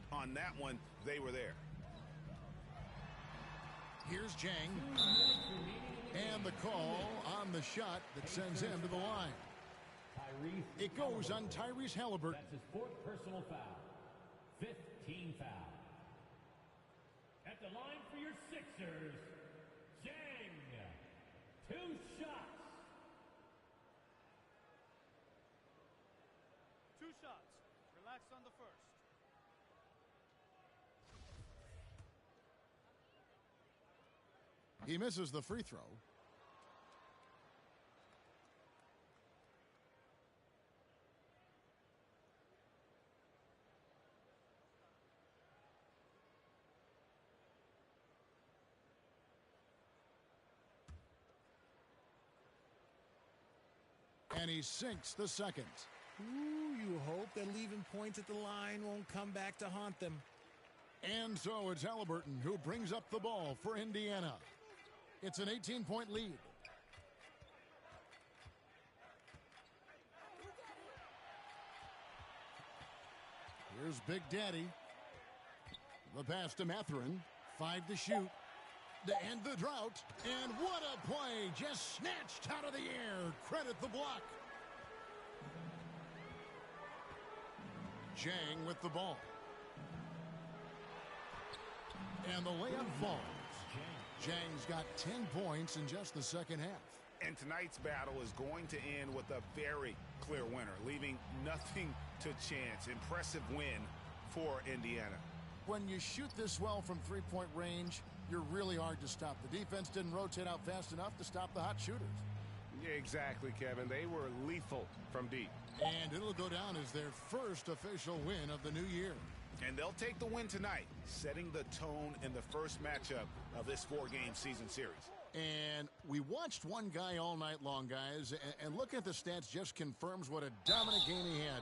but on that one, they were there. Here's Jang. And the call on the shot that sends him to the line. It goes on Tyrese Halliburton. That's his fourth personal foul. 15 foul. At the line for your Sixers, Jang. 2 shots. 2 shots. Relax on the first. He misses the free throw. And he sinks the second. Ooh, you hope that leaving points at the line won't come back to haunt them. And so it's Halliburton who brings up the ball for Indiana. It's an 18-point lead. Here's Big Daddy. The pass to Mathurin. 5 to shoot. To end the drought. And what a play. Just snatched out of the air. Credit the block. Jang with the ball. And the layup falls. Jang's got 10 points in just the second half. And tonight's battle is going to end with a very clear winner, leaving nothing to chance. Impressive win for Indiana. When you shoot this well from three-point range, you're really hard to stop. The defense didn't rotate out fast enough to stop the hot shooters. Yeah, exactly, Kevin. They were lethal from deep. And it'll go down as their first official win of the new year. And they'll take the win tonight, setting the tone in the first matchup of this 4-game season series. And we watched one guy all night long, guys, and looking at the stats just confirms what a dominant game he had.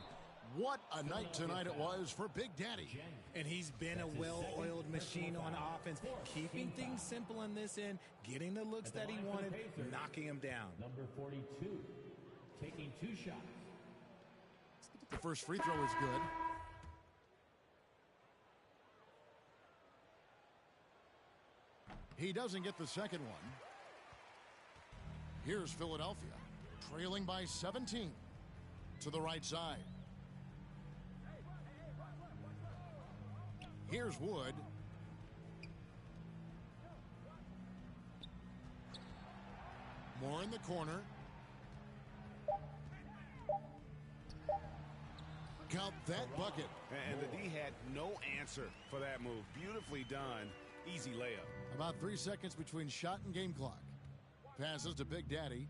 What a night tonight it was for Big Daddy. And he's been a well-oiled machine on offense, keeping things simple on this end, getting the looks that he wanted, knocking him down. Number 42, taking 2 shots. The first free throw is good. He doesn't get the second one. Here's Philadelphia, trailing by 17 to the right side. Here's Wood. More in the corner. Count that bucket. And the D had no answer for that move. Beautifully done. Easy layup. About 3 seconds between shot and game clock. Passes to Big Daddy.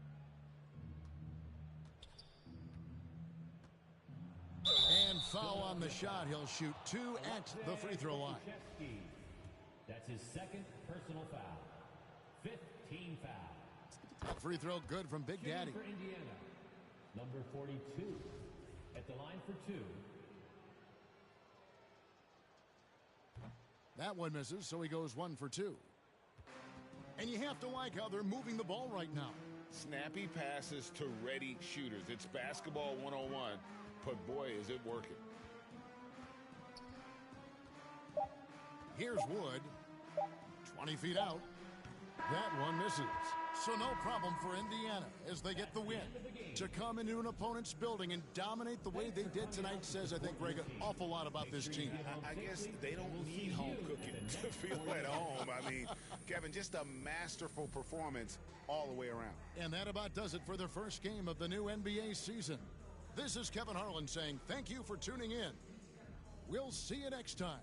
And foul on the shot. He'll shoot 2 at the free throw line. That's his second personal foul. 15 fouls. Free throw good from Big Daddy. For Indiana, number 42 at the line for 2. That one misses, so he goes 1 for 2. And you have to like how they're moving the ball right now. Snappy passes to ready shooters. It's basketball 101, but boy, is it working. Here's Wood. 20 feet out. That one misses. So no problem for Indiana as they get the win. To come into an opponent's building and dominate the way they did tonight says, I think, Greg, an awful lot about this team. I guess they don't need home cooking to feel at home. I mean, Kevin, just a masterful performance all the way around. And that about does it for the first game of the new NBA season. This is Kevin Harlan saying thank you for tuning in. We'll see you next time.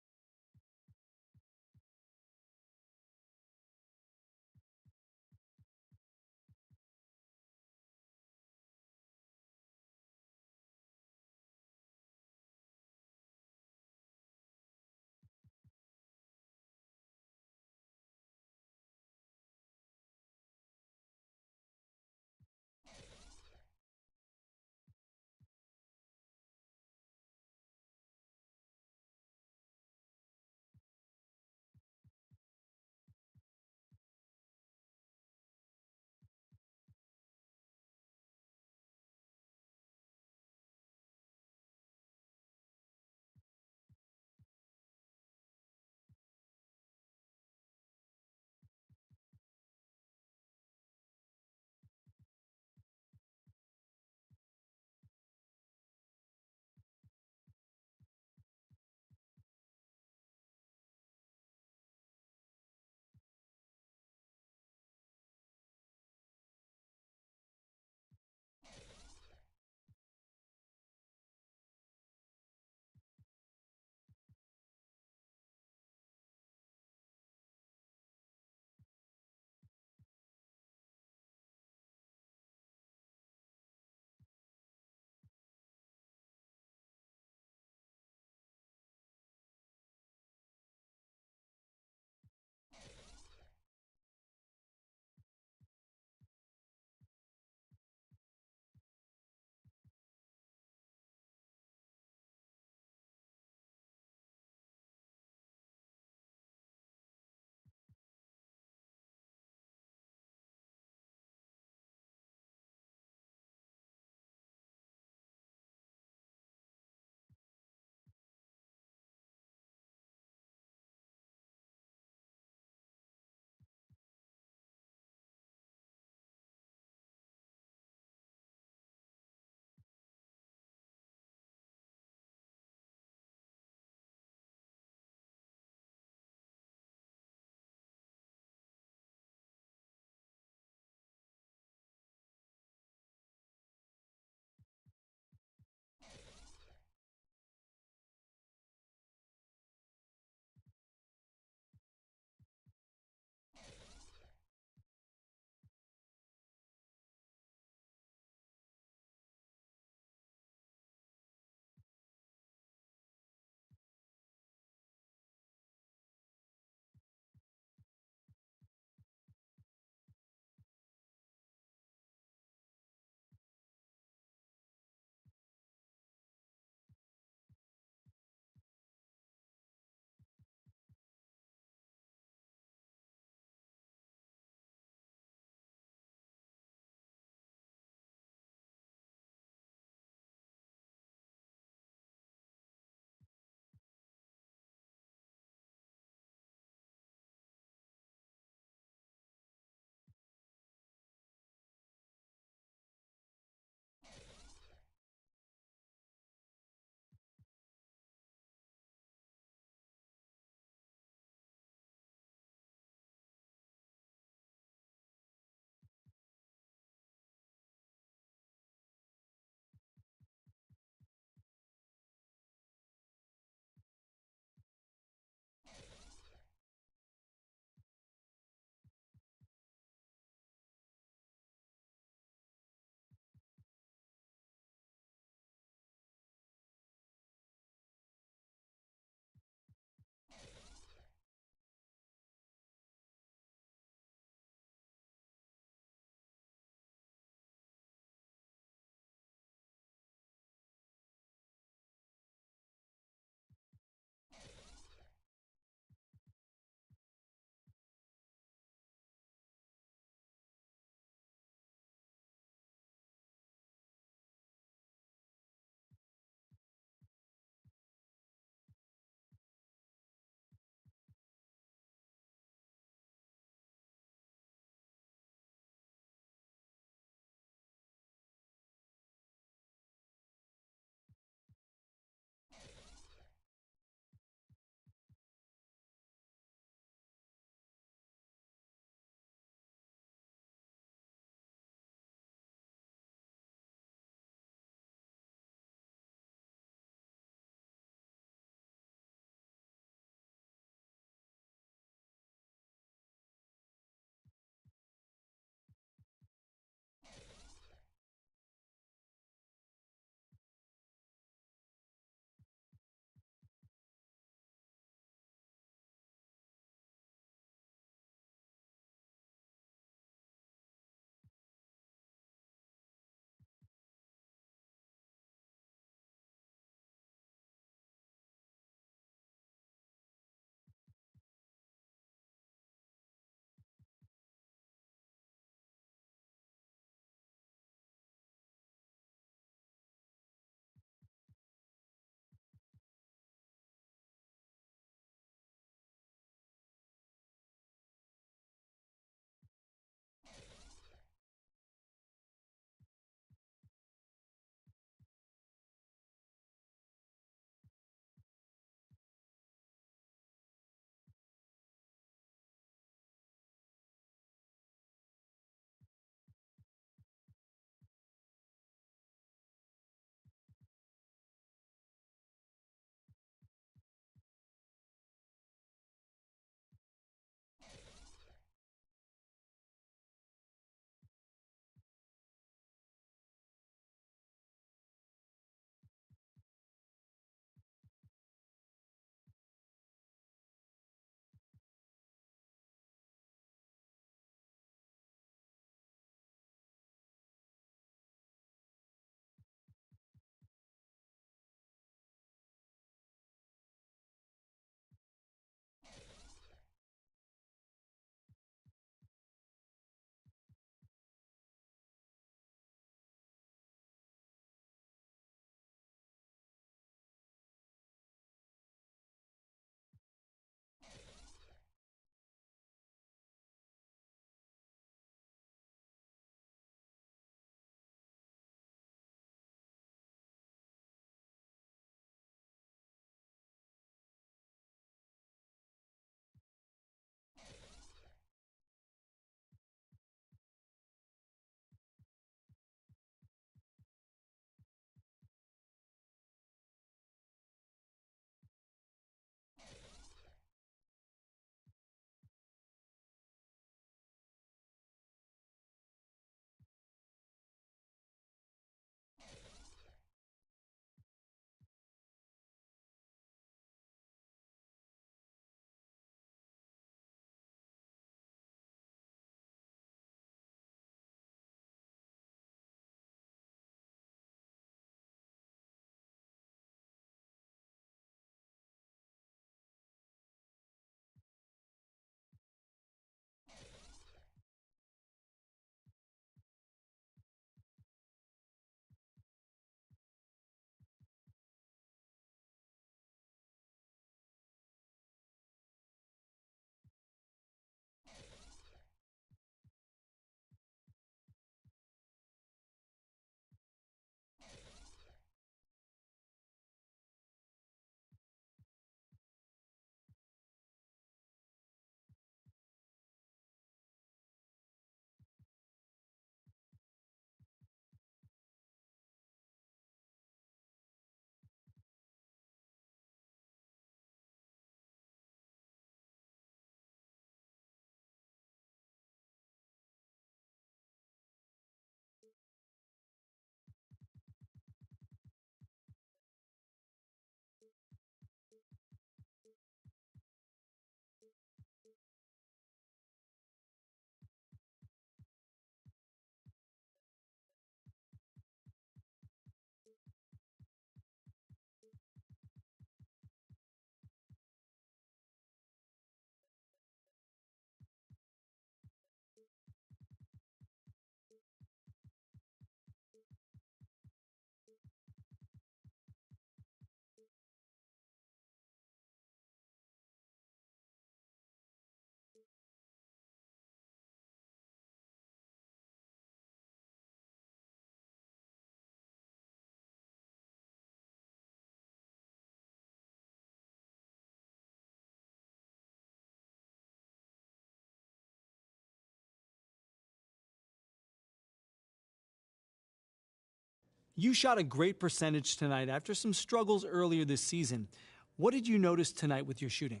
You shot a great percentage tonight after some struggles earlier this season. What did you notice tonight with your shooting?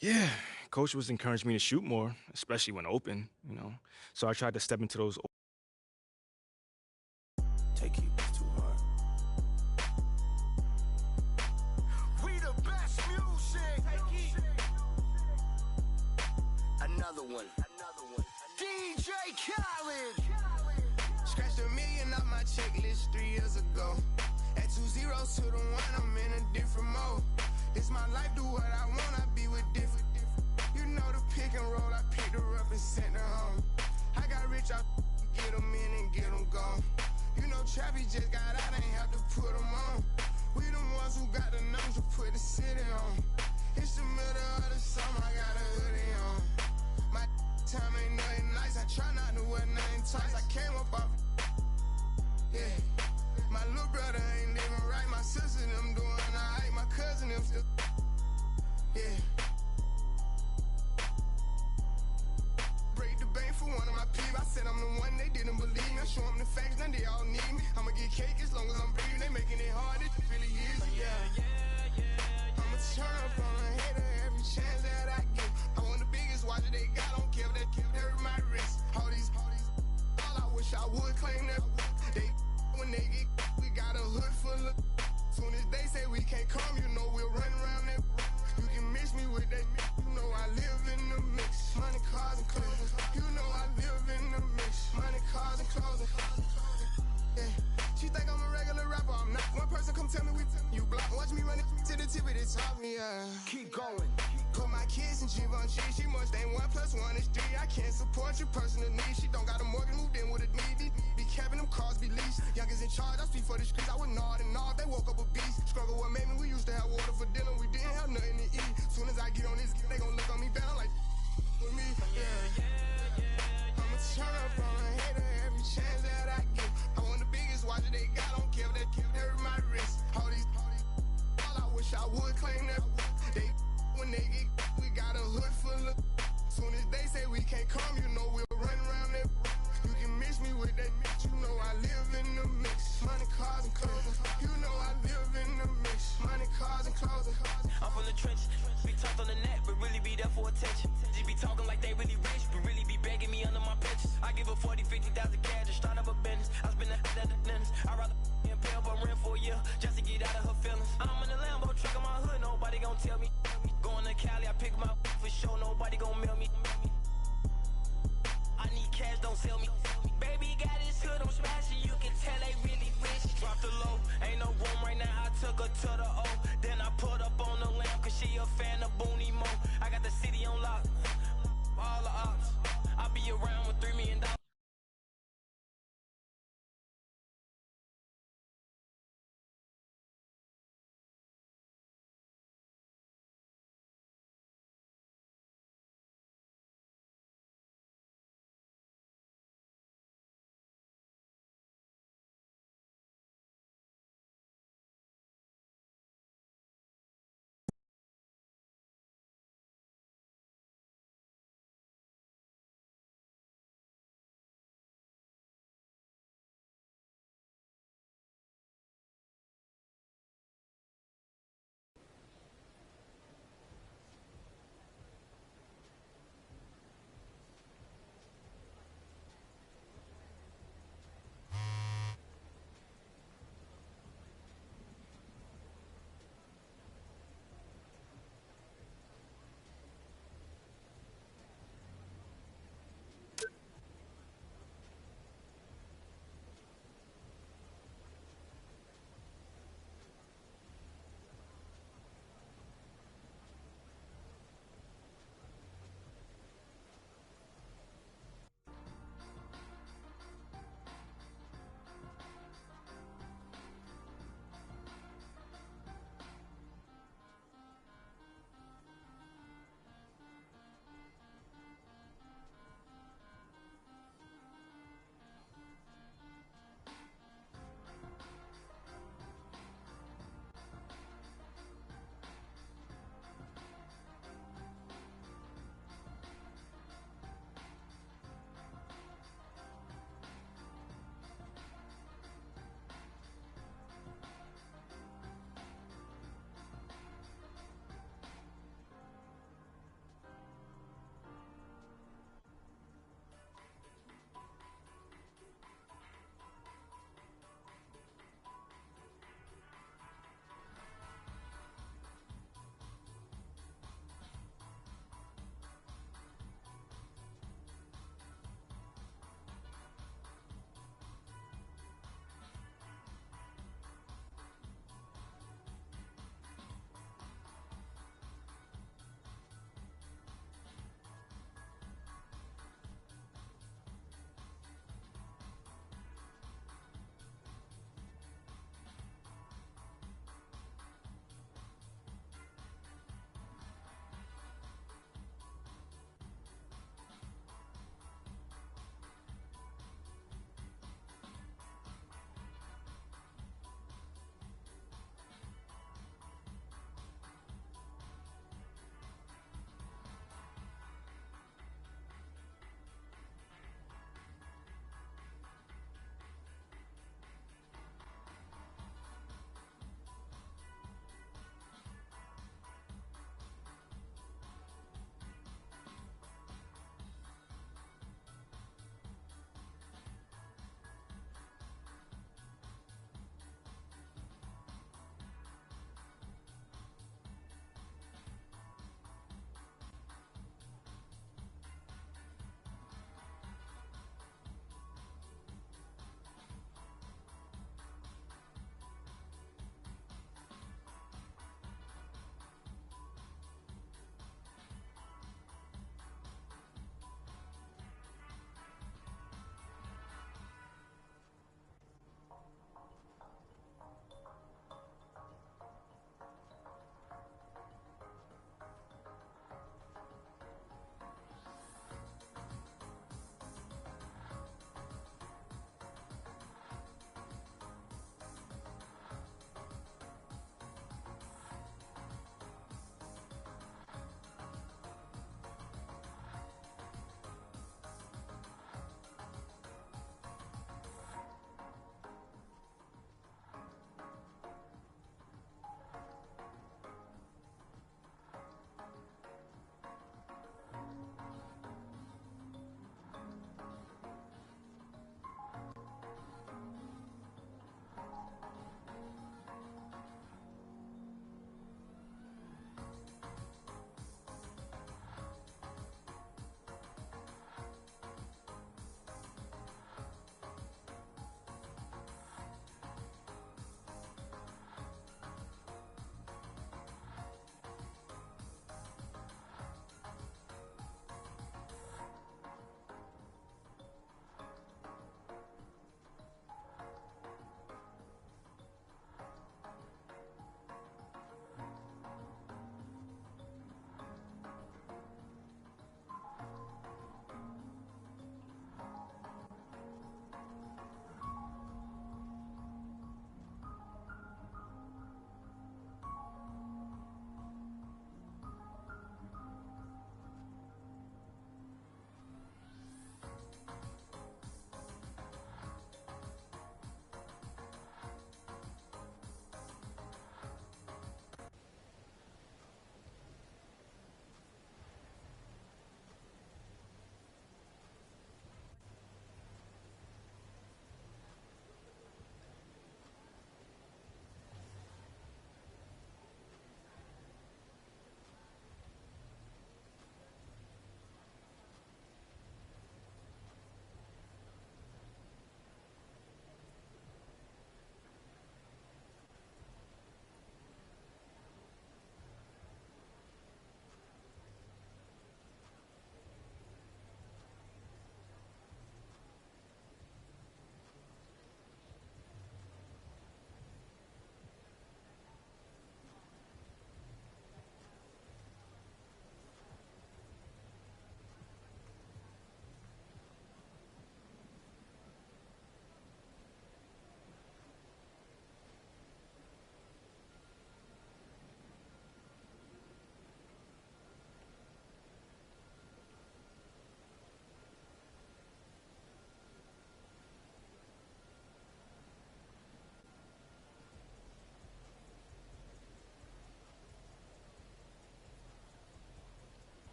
Yeah, coach was encouraging me to shoot more, especially when open, So I tried to step into those. Take you too hard. We the best music. Another one. DJ Khaled. Scratched $1 million off my checklist 3 years ago. Add 2 zeros to the 1, I'm in a different mode. This my life, do what I want, I be with different. You know the pick and roll, I picked her up and sent her home. I got rich, I get them in and get them gone. You know Trappy just got out, ain't have to put them on. We the ones who got the numbers to put the city on. It's the middle of the summer, I got a hoodie on. My time ain't nothing nice, I try not to wear nothing tight. I came up off, yeah. My little brother ain't living right, my sister them doing alright, my cousin them still, yeah. Break the bank for one of my peeps, I said I'm the one, they didn't believe me. I show them the facts, now they all need me. I'ma get cake as long as I'm breathing, they making it hard, it really is, yeah. I'ma turn up on a hater every chance that I get. I want the biggest watch that they got, don't care if that hurt my wrist. All I wish I would claim that. They, when they get, we got a hood full of. Soon as they say we can't come, you know we'll run around that. You can mix me with that, you know I live in the mix. Money, cars, and clothes. You know I live in the mix. Money, cars, and clothes. Yeah. She think I'm a regular rapper, I'm not. One person come tell me you block. Watch me run it to the tip of the top, yeah. Keep going. Put my kids in Givenchy, she must ain't 1 + 1 is 3. I can't support your personal needs. She don't got a mortgage, moved in with a needy. Be capping them cars, be leased. Youngest in charge, I speak for the streets. I would nod and nod, they woke up a beast. Struggle what made me, we used to have water for dinner. We didn't have nothing to eat. Soon as I get on this, they gon' look on me bad, I'm like, with me, yeah. I'ma turn up on a hater every chance that I get. I want the biggest watch that they got, don't care if that hurt my wrist. All I wish I would claim that. They, when they get, we got a hood full of. Soon as they say we can't come, you know we'll run around that. You can mix me with that, you know I live in the mix. Money, cars, and clothes. You know I live in the mix. Money, cars, and clothes. I'm from the trenches. Be tough on the net, but really be there for attention. Just be talking like they really rich, but really be begging me under my pictures. I give her 40, 50,000 cash to start up a business. I spend that at the dentist. I'd rather pay up on rent for a year just to get out of her feelings. I'm in the Lambo truck in my hood, nobody gon' tell me. Going to Cali, I pick my for sure, nobody gon' mail me. I need cash, don't sell me. Baby got his hood, I'm smashing, you can tell they really rich. Drop the low, ain't no room right now, I took her to the O. Then I put up on the lamp, cause she a fan of Booney Mo. I got the city on lock, all the ops. I'll be around with $3 million.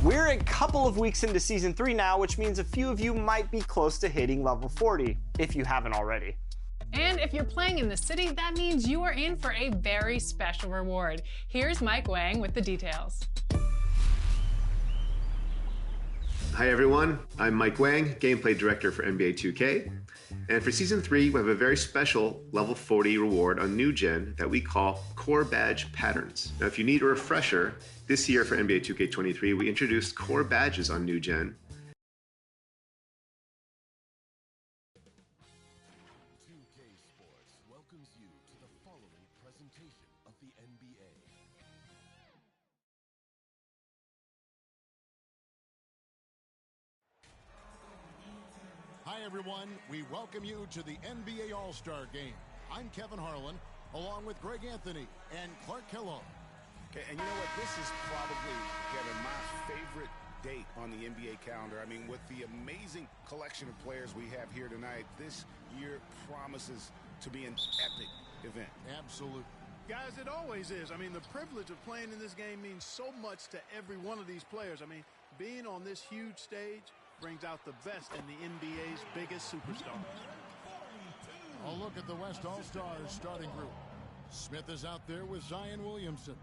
We're a couple of weeks into Season 3 now, which means a few of you might be close to hitting level 40, if you haven't already. And if you're playing in the city, that means you are in for a very special reward. Here's Mike Wang with the details. Hi everyone, I'm Mike Wang, Gameplay Director for NBA 2K. And for Season 3, we have a very special level 40 reward on New Gen that we call Core Badge Patterns. Now if you need a refresher, this year for NBA 2K23, we introduced core badges on New Gen. 2K Sports welcomes you to the following presentation of the NBA. Hi everyone, we welcome you to the NBA All-Star Game. I'm Kevin Harlan, along with Greg Anthony and Clark Kellogg. Okay, and you know what? This is probably, Kevin, my favorite date on the NBA calendar. I mean, with the amazing collection of players we have here tonight, this year promises to be an epic event. Absolutely. Guys, it always is. I mean, the privilege of playing in this game means so much to every one of these players. I mean, being on this huge stage brings out the best in the NBA's biggest superstars. A look at the West All-Stars starting group. Smith is out there with Zion Williamson.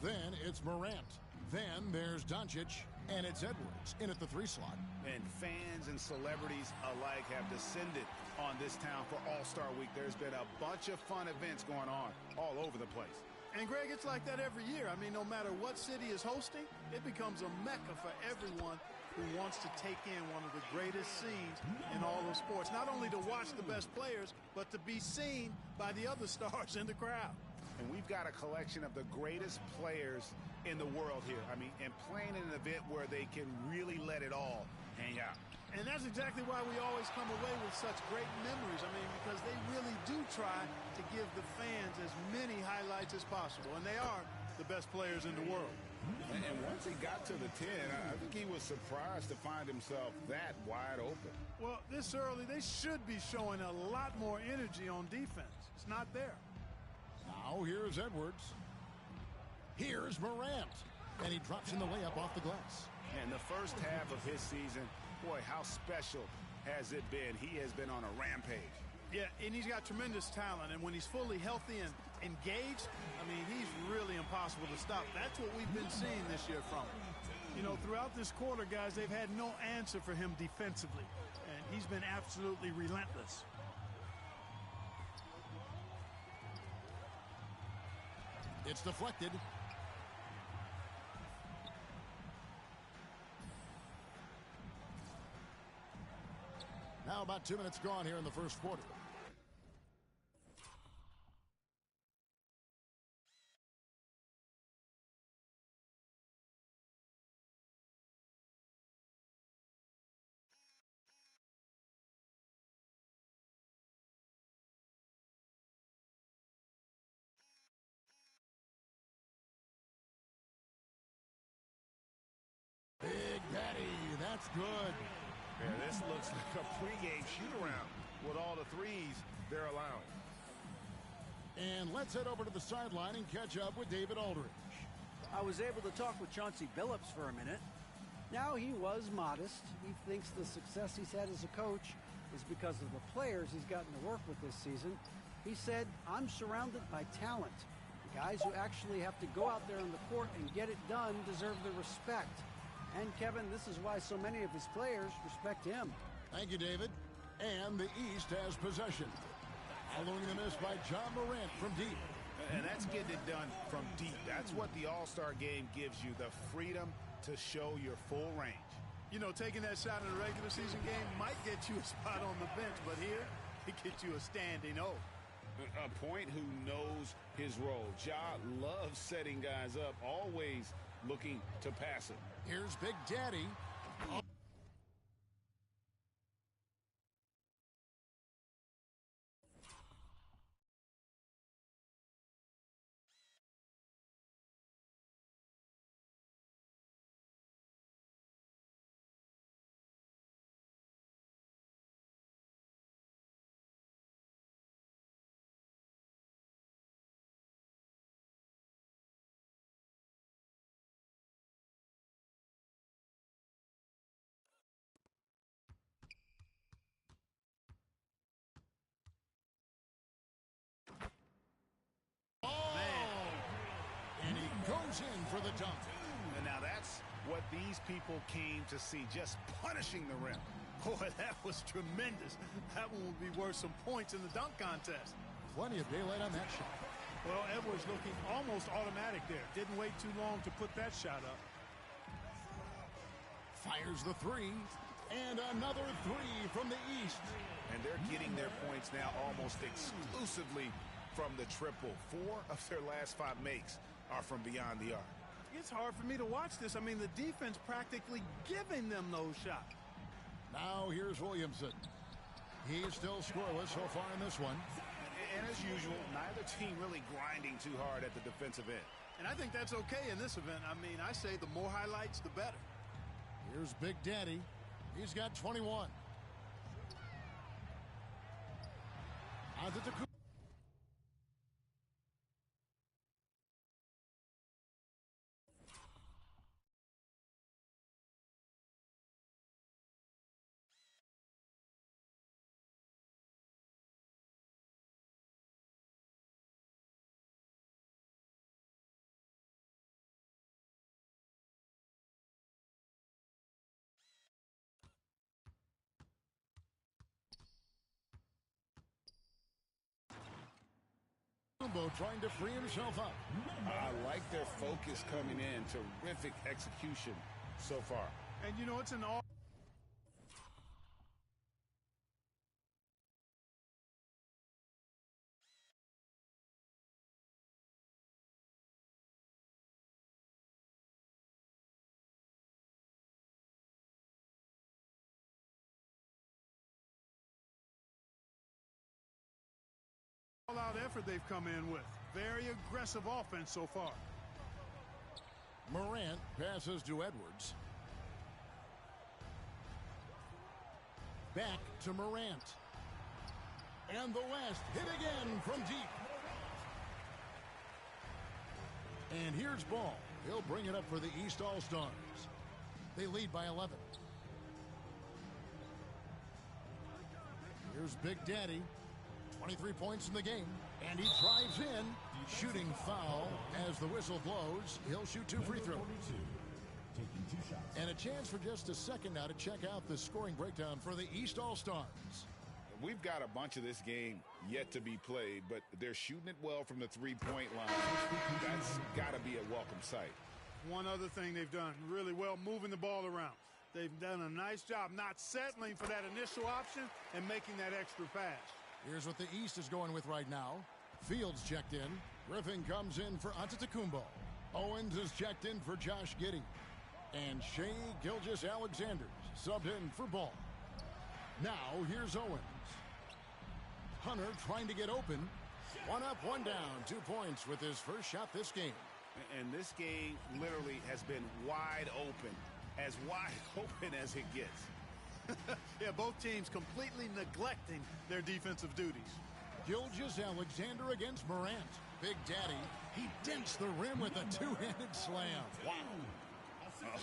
Then it's Morant. Then there's Doncic. And it's Edwards in at the 3 slot. And fans and celebrities alike have descended on this town for All-Star Week. There's been a bunch of fun events going on all over the place. And Greg, it's like that every year. I mean, no matter what city is hosting, it becomes a mecca for everyone who wants to take in one of the greatest scenes in all of sports. Not only to watch the best players, but to be seen by the other stars in the crowd. And we've got a collection of the greatest players in the world here. I mean, and playing in an event where they can really let it all hang out. And that's exactly why we always come away with such great memories. I mean, because they really do try to give the fans as many highlights as possible. And they are the best players in the world. And once he got to the 10, I think he was surprised to find himself that wide open. Well, this early, they should be showing a lot more energy on defense. It's not there. Now here's Edwards. Here's Morant. And he drops in the layup off the glass. And the first half of his season, boy, how special has it been? He has been on a rampage. Yeah, and he's got tremendous talent. And when he's fully healthy and engaged, I mean, he's really impossible to stop. That's what we've been seeing this year from him. You know, throughout this quarter, guys, they've had no answer for him defensively. And he's been absolutely relentless. It's deflected. Now about 2 minutes gone here in the first quarter. Big Daddy, that's good. Yeah, this looks like a pregame shoot-around with all the threes they're allowing. And let's head over to the sideline and catch up with David Aldridge. I was able to talk with Chauncey Billups for a minute. Now, he was modest. He thinks the success he's had as a coach is because of the players he's gotten to work with this season. He said, I'm surrounded by talent. Guys who actually have to go out there on the court and get it done deserve the respect. And, Kevin, this is why so many of his players respect him. Thank you, David. And the East has possession. Following the miss by John Morant from deep. And that's getting it done from deep. That's what the All-Star game gives you, the freedom to show your full range. You know, taking that shot in a regular season game might get you a spot on the bench, but here, it gets you a standing O. A point who knows his role. Ja loves setting guys up, always looking to pass it. Here's Big Daddy. goes in for the dunk. And now that's what these people came to see, just punishing the rim. Boy, that was tremendous. That one would be worth some points in the dunk contest. Plenty of daylight on that shot. Well, Edwards looking almost automatic there. Didn't wait too long to put that shot up. Fires the three. And another three from the East. And they're getting their points now almost exclusively from the triple. 4 of their last 5 makes are from beyond the arc. It's hard for me to watch this. I mean, the defense practically giving them those shots. Now here's Williamson. He's still scoreless so far in this one. And as usual, neither team really grinding too hard at the defensive end. And I think that's okay in this event. I mean, I say the more highlights, the better. Here's Big Daddy. He's got 21. Antetokounmpo. Trying to free himself up. I like their focus coming in. Terrific execution so far. And you know, it's an all. All-out effort they've come in with. Very aggressive offense so far. Morant passes to Edwards. Back to Morant. And the West hit again from deep. And here's Ball. He'll bring it up for the East All-Stars. They lead by 11. Here's Big Daddy. 23 points in the game, and he drives in, shooting foul as the whistle blows. He'll shoot 2 free throws. And a chance for just a second now to check out the scoring breakdown for the East All-Stars. We've got a bunch of this game yet to be played, but they're shooting it well from the three-point line. That's got to be a welcome sight. One other thing they've done really well, moving the ball around. They've done a nice job not settling for that initial option and making that extra pass. Here's what the East is going with right now. Fields checked in. Griffin comes in for Antetokounmpo. Owens is checked in for Josh Giddey. And Shai Gilgeous-Alexander subbed in for Ball. Now here's Owens. Hunter trying to get open. 1 up, 1 down. 2 points with his first shot this game. And this game literally has been wide open. As wide open as it gets. Yeah, both teams completely neglecting their defensive duties. Gilgeous-Alexander against Morant. Big Daddy, he dents the rim with a 2-handed slam. Wow.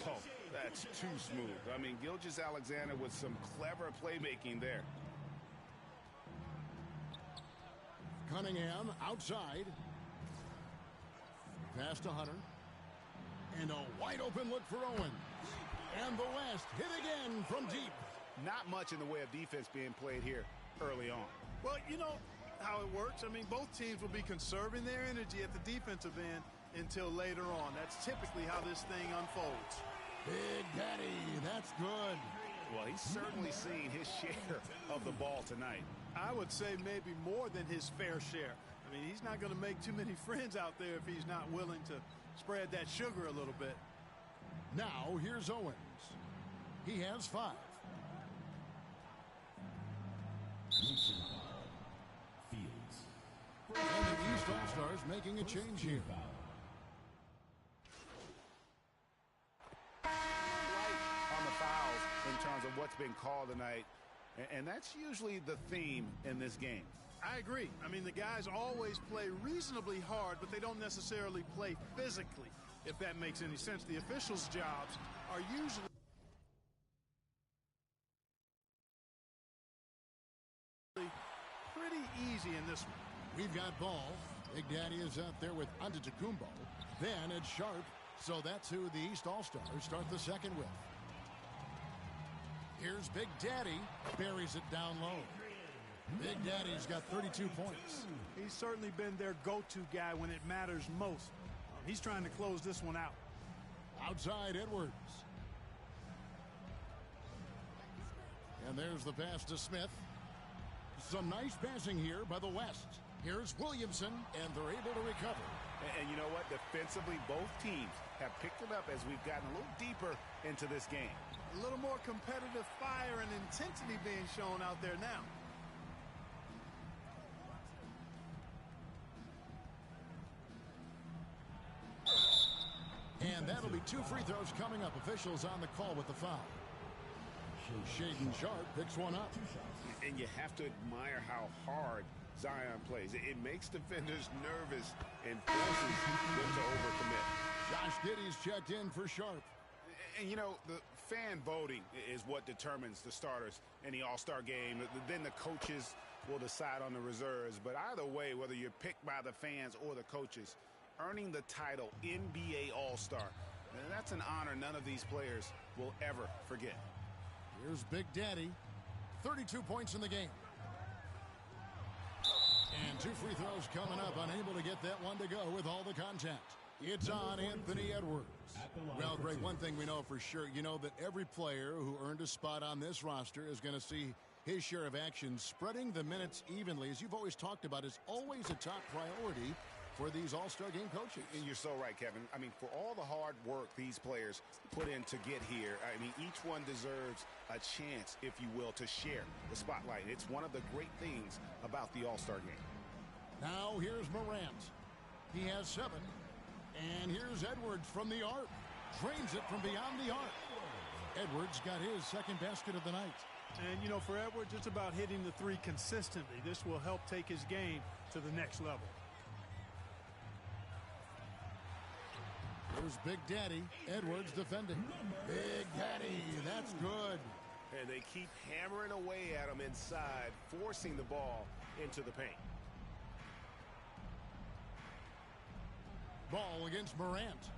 Oh, that's too smooth. I mean, Gilgeous-Alexander with some clever playmaking there. Cunningham outside. Pass to Hunter. And a wide open look for Owens. And the West hit again from deep. Not much in the way of defense being played here early on. Well, you know how it works. I mean, both teams will be conserving their energy at the defensive end until later on. That's typically how this thing unfolds. Big Daddy, that's good. Well, he's certainly seen his share of the ball tonight. I would say maybe more than his fair share. I mean, he's not going to make too many friends out there if he's not willing to spread that sugar a little bit. Now here's Owens. He has 5. And the East All-Stars making a change here. Light on the fouls in terms of what's been called tonight. And that's usually the theme in this game. I agree. I mean, the guys always play reasonably hard, but they don't necessarily play physically, if that makes any sense. The officials' jobs are usually pretty easy in this one. We've got Ball. Big Daddy is out there with Antetokounmpo. Then it's Sharp. So that's who the East All-Stars start the second with. Here's Big Daddy. Buries it down low. Big Daddy's got 32 points. He's certainly been their go-to guy when it matters most. He's trying to close this one out. Outside Edwards. And there's the pass to Smith. Some nice passing here by the West. Here's Williamson, and they're able to recover. And you know what? Defensively, both teams have picked it up as we've gotten a little deeper into this game. A little more competitive fire and intensity being shown out there now. And that'll be 2 free throws coming up. Officials on the call with the foul. Shaden Sharp picks one up. And you have to admire how hard Zion plays. It makes defenders nervous and forces them to overcommit. Josh Giddey's checked in for Sharp. And, you know, the fan voting is what determines the starters in the All-Star game. Then the coaches will decide on the reserves. But either way, whether you're picked by the fans or the coaches, earning the title NBA All-Star, that's an honor none of these players will ever forget. Here's Big Daddy. 32 points in the game. And 2 free throws coming up. Unable to get that one to go with all the contact. It's on Anthony Edwards. Well, Greg, one thing we know for sure, you know that every player who earned a spot on this roster is going to see his share of action. Spreading the minutes evenly, as you've always talked about, is always a top priority for these All-Star game coaches. And you're so right, Kevin. I mean, for all the hard work these players put in to get here, I mean, each one deserves a chance, if you will, to share the spotlight. It's one of the great things about the All-Star game. Now here's Morant. He has 7. And here's Edwards from the arc. Drains it from beyond the arc. Edwards got his second basket of the night. And, you know, for Edwards, it's about hitting the 3 consistently. This will help take his game to the next level. Here's Big Daddy. Edwards defending. Big Daddy, that's good. And they keep hammering away at him inside, forcing the ball into the paint. Ball against Morant.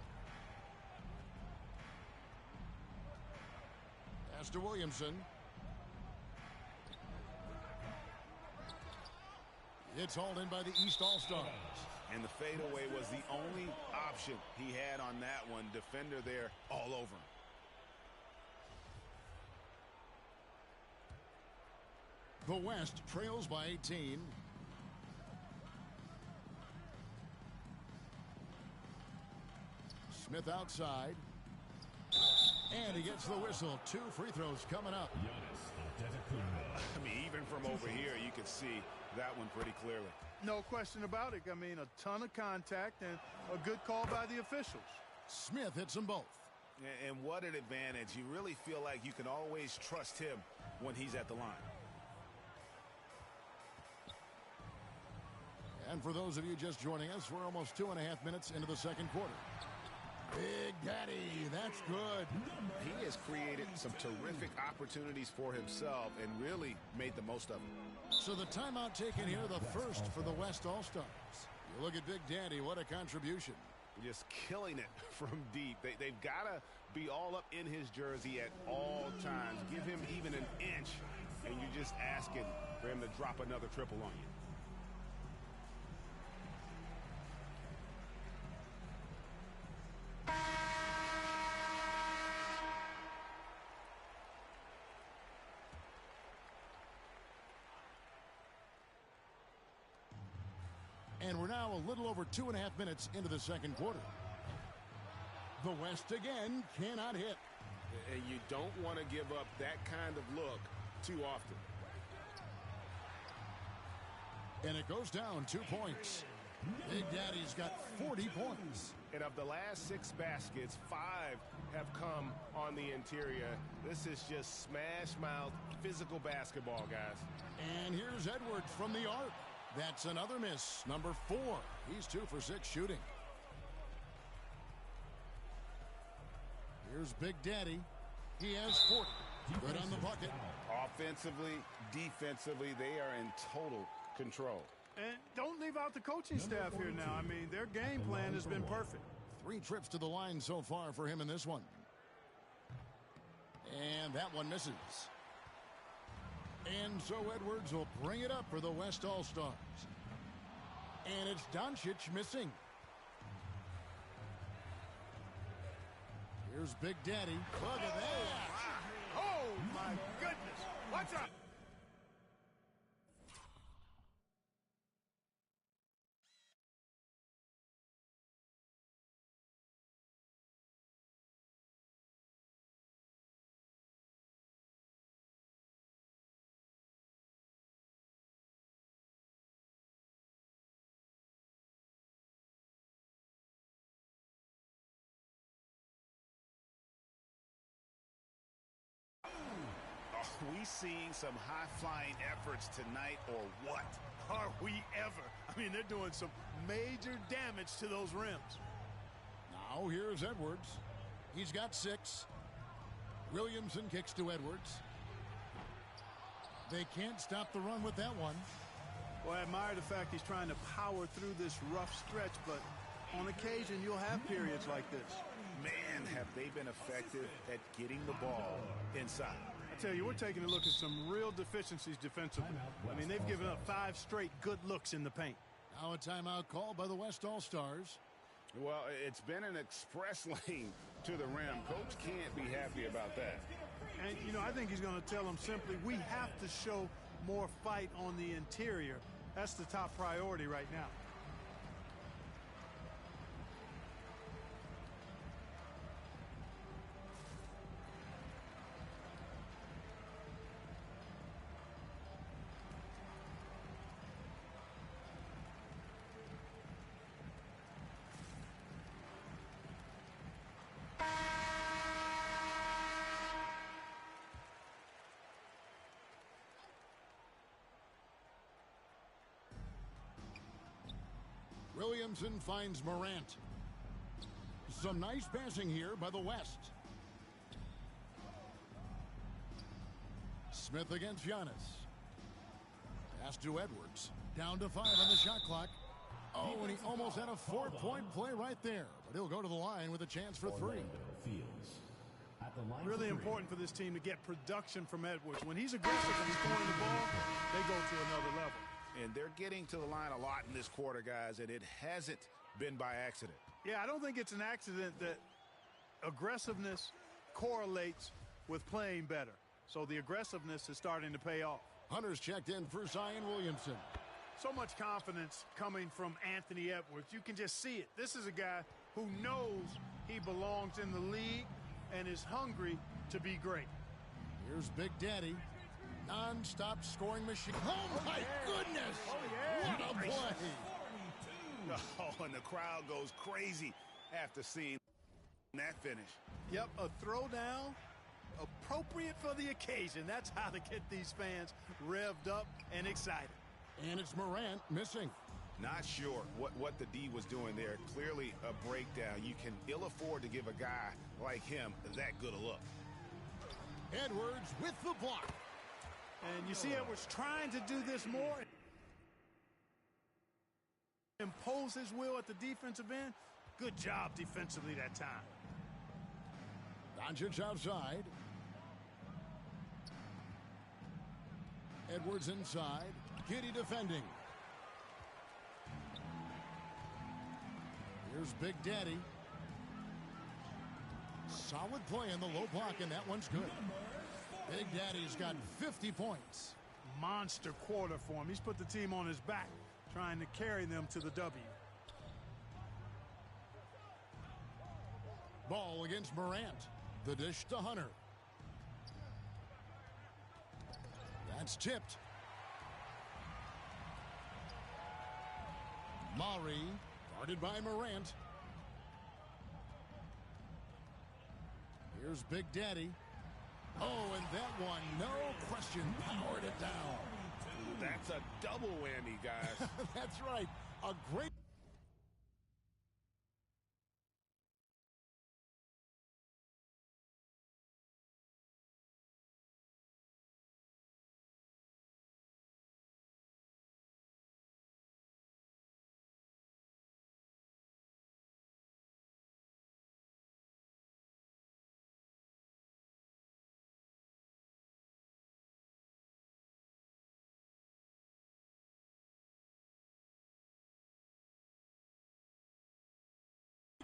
Pass to Williamson. It's hauled in by the East All-Stars. And the fadeaway was the only option he had on that one. Defender there all over him. The West trails by 18. Smith outside. And he gets the whistle. 2 free throws coming up. I mean, even from over here, you can see that one pretty clearly. No question about it. I mean, a ton of contact and a good call by the officials. Smith hits them both. And what an advantage. You really feel like you can always trust him when he's at the line. And for those of you just joining us, we're almost 2.5 minutes into the second quarter. Big Daddy, that's good. He has created some terrific opportunities for himself and really made the most of them. So the timeout taken here, the first for the West All-Stars. You look at Big Daddy, what a contribution. Just killing it from deep. They've got to be all up in his jersey at all times. Give him even an inch, and you're just asking for him to drop another triple on you. And we're now a little over 2.5 minutes into the second quarter. The West again cannot hit. And you don't want to give up that kind of look too often. And it goes down 2 points. Big Daddy's got 40 points. And of the last 6 baskets, 5 have come on the interior. This is just smash-mouth physical basketball, guys. And here's Edwards from the arc. That's another miss. Number 4. He's 2 for 6 shooting. Here's Big Daddy. He has 40. Good on the bucket. Offensively, defensively, they are in total control. And don't leave out the coaching staff here now. I mean, their game plan has been perfect. 3 trips to the line so far for him in this one. And that one misses. And so Edwards will bring it up for the West All-Stars. And it's Doncic missing. Here's Big Daddy. Look at that. Oh, my goodness. What's up? Are we seeing some high-flying efforts tonight or what? Are we ever? I mean, they're doing some major damage to those rims. Now here's Edwards. He's got 6. Williamson kicks to Edwards. They can't stop the run with that one. Well, I admire the fact he's trying to power through this rough stretch, but on occasion you'll have periods like this. Man, have they been effective at getting the ball inside. I tell you, we're taking a look at some real deficiencies defensively. I mean, they've given up 5 straight good looks in the paint. Now a timeout called by the West All-Stars. Well, it's been an express lane to the rim. Coach can't be happy about that. And, you know, I think he's going to tell them simply, we have to show more fight on the interior. That's the top priority right now. Williamson finds Morant. Some nice passing here by the West. Smith against Giannis. Pass to Edwards. Down to 5 on the shot clock. Oh, and he almost had a 4-point play right there. But he'll go to the line with a chance for 3. Really important for this team to get production from Edwards. When he's aggressive and he's throwing the ball, they go to another level. And they're getting to the line a lot in this quarter, guys, and it hasn't been by accident. Yeah, I don't think it's an accident that aggressiveness correlates with playing better. So the aggressiveness is starting to pay off. Hunter's checked in for Zion Williamson. So much confidence coming from Anthony Edwards. You can just see it. This is a guy who knows he belongs in the league and is hungry to be great. Here's Big Daddy. Non-stop scoring machine. Oh, my goodness! What a play! Oh, and the crowd goes crazy after seeing that finish. Yep, a throwdown appropriate for the occasion. That's how to get these fans revved up and excited. And it's Morant missing. Not sure what the D was doing there. Clearly a breakdown. You can ill afford to give a guy like him that good a look. Edwards with the block. And you see Edwards trying to do this more. Impose his will at the defensive end. Good job defensively that time. Doncic outside. Edwards inside. Giddy defending. Here's Big Daddy. Solid play in the low block, and that one's good. Big Daddy's got 50 points. Monster quarter for him. He's put the team on his back, trying to carry them to the W. Ball against Morant. The dish to Hunter. That's tipped. Murray, guarded by Morant. Here's Big Daddy. Oh, and that one, no question, powered it down. That's a double whammy, guys. That's right. A great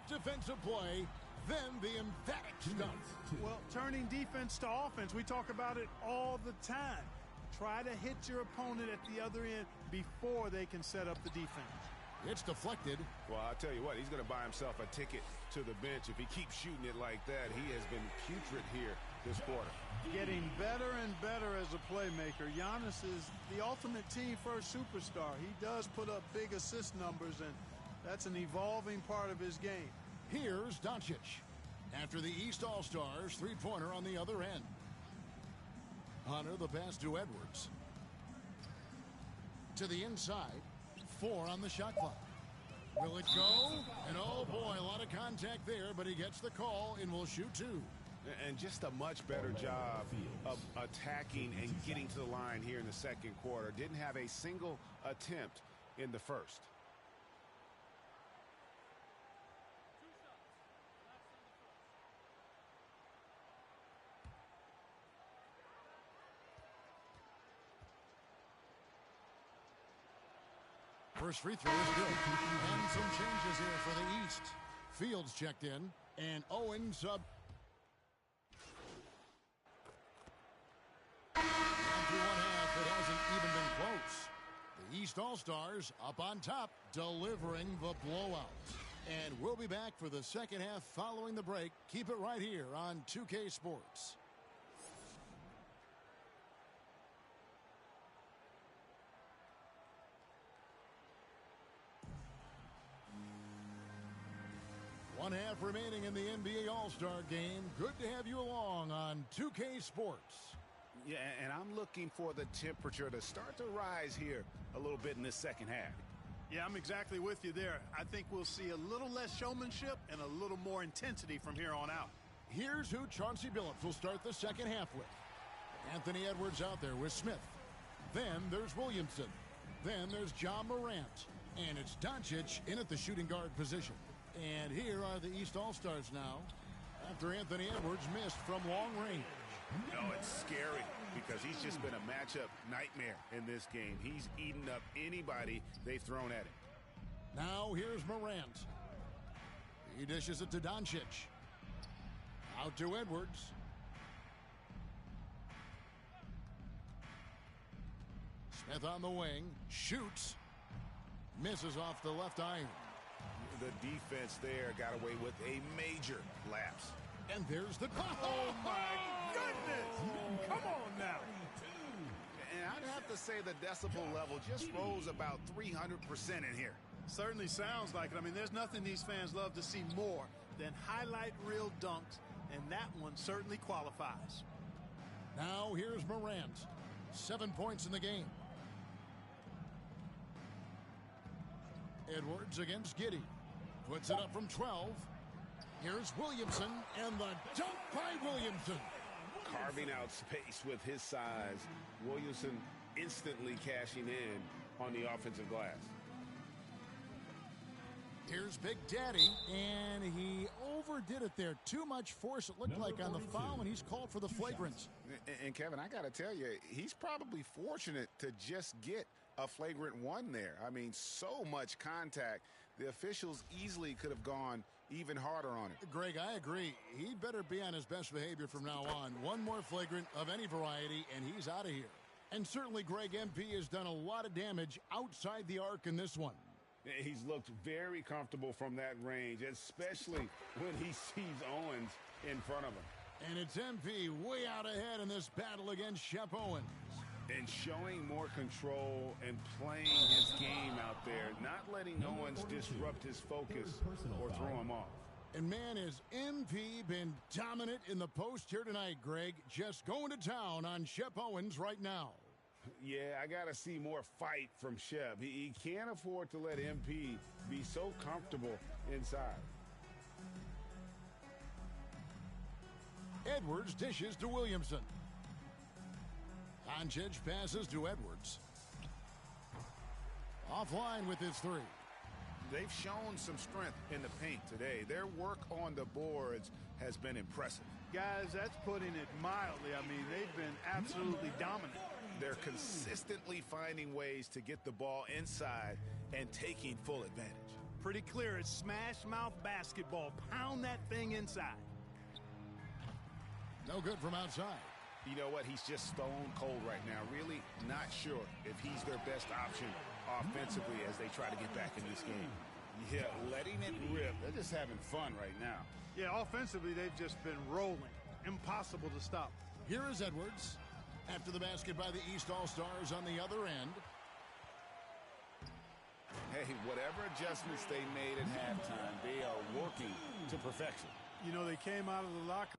defensive play, then the emphatic stunt. Well, turning defense to offense, we talk about it all the time. Try to hit your opponent at the other end before they can set up the defense. It's deflected. Well, I'll tell you what, he's going to buy himself a ticket to the bench. If he keeps shooting it like that, he has been putrid here this quarter. Getting better and better as a playmaker. Giannis is the ultimate team-first superstar. He does put up big assist numbers, and that's an evolving part of his game. Here's Doncic. After the East All-Stars, three-pointer on the other end. Hunter the pass to Edwards. To the inside. 4 on the shot clock. Will it go? And oh boy, a lot of contact there, but he gets the call and will shoot 2. And just a much better job of attacking and getting to the line here in the second quarter. Didn't have a single attempt in the first. First free throw is good. And some changes here for the East. Fields checked in, and Owen sub. After one half, it hasn't even been close. The East All-Stars up on top, delivering the blowout. And we'll be back for the second half following the break. Keep it right here on 2K Sports. One half remaining in the NBA All-Star game. Good to have you along on 2K Sports. Yeah, and I'm looking for the temperature to start to rise here a little bit in this second half. Yeah, I'm exactly with you there. I think we'll see a little less showmanship and a little more intensity from here on out. Here's who Chauncey Billups will start the second half with. Anthony Edwards out there with Smith. Then there's Williamson. Then there's John Morant. And it's Doncic in at the shooting guard position. And here are the East All-Stars now after Anthony Edwards missed from long range. No, it's scary because he's just been a matchup nightmare in this game. He's eaten up anybody they've thrown at him. Now here's Morant. He dishes it to Doncic. Out to Edwards. Smith on the wing. Shoots. Misses off the left iron. The defense there got away with a major lapse. And there's the call. Oh, my goodness. Come on now. And I'd have to say the decibel level just rose about 300% in here. Certainly sounds like it. I mean, there's nothing these fans love to see more than highlight reel dunks, and that one certainly qualifies. Now here's Morant. 7 points in the game. Edwards against Giddey. Puts it up from 12. Here's Williamson, and the dunk by Williamson. Carving out space with his size. Williamson instantly cashing in on the offensive glass. Here's Big Daddy, and he overdid it there. Too much force, it looked like, on the foul, and he's called for the flagrant. And Kevin, I got to tell you, he's probably fortunate to just get a flagrant 1 there. I mean, so much contact. The officials easily could have gone even harder on it. Greg, I agree. He'd better be on his best behavior from now on. One more flagrant of any variety, and he's out of here. And certainly Greg MP has done a lot of damage outside the arc in this one. He's looked very comfortable from that range, especially when he sees Owens in front of him. And it's MP way out ahead in this battle against Shep Owens. And showing more control and playing his game out there, not letting Owens disrupt his focus or throw him off. And man, has MP been dominant in the post here tonight, Greg. Just going to town on Shep Owens right now. Yeah, I got to see more fight from Shep. He can't afford to let MP be so comfortable inside. Edwards dishes to Williamson. Doncic passes to Edwards. Offline with his 3. They've shown some strength in the paint today. Their work on the boards has been impressive. Guys, that's putting it mildly. I mean, they've been absolutely dominant. They're consistently finding ways to get the ball inside and taking full advantage. Pretty clear. It's smash mouth basketball. Pound that thing inside. No good from outside. You know what? He's just stone cold right now. Really not sure if he's their best option offensively as they try to get back in this game. Yeah, letting it rip. They're just having fun right now. Yeah, offensively, they've just been rolling. Impossible to stop. Here is Edwards. After the basket by the East All-Stars on the other end. Hey, whatever adjustments they made at halftime, they are working to perfection. You know, they came out of the locker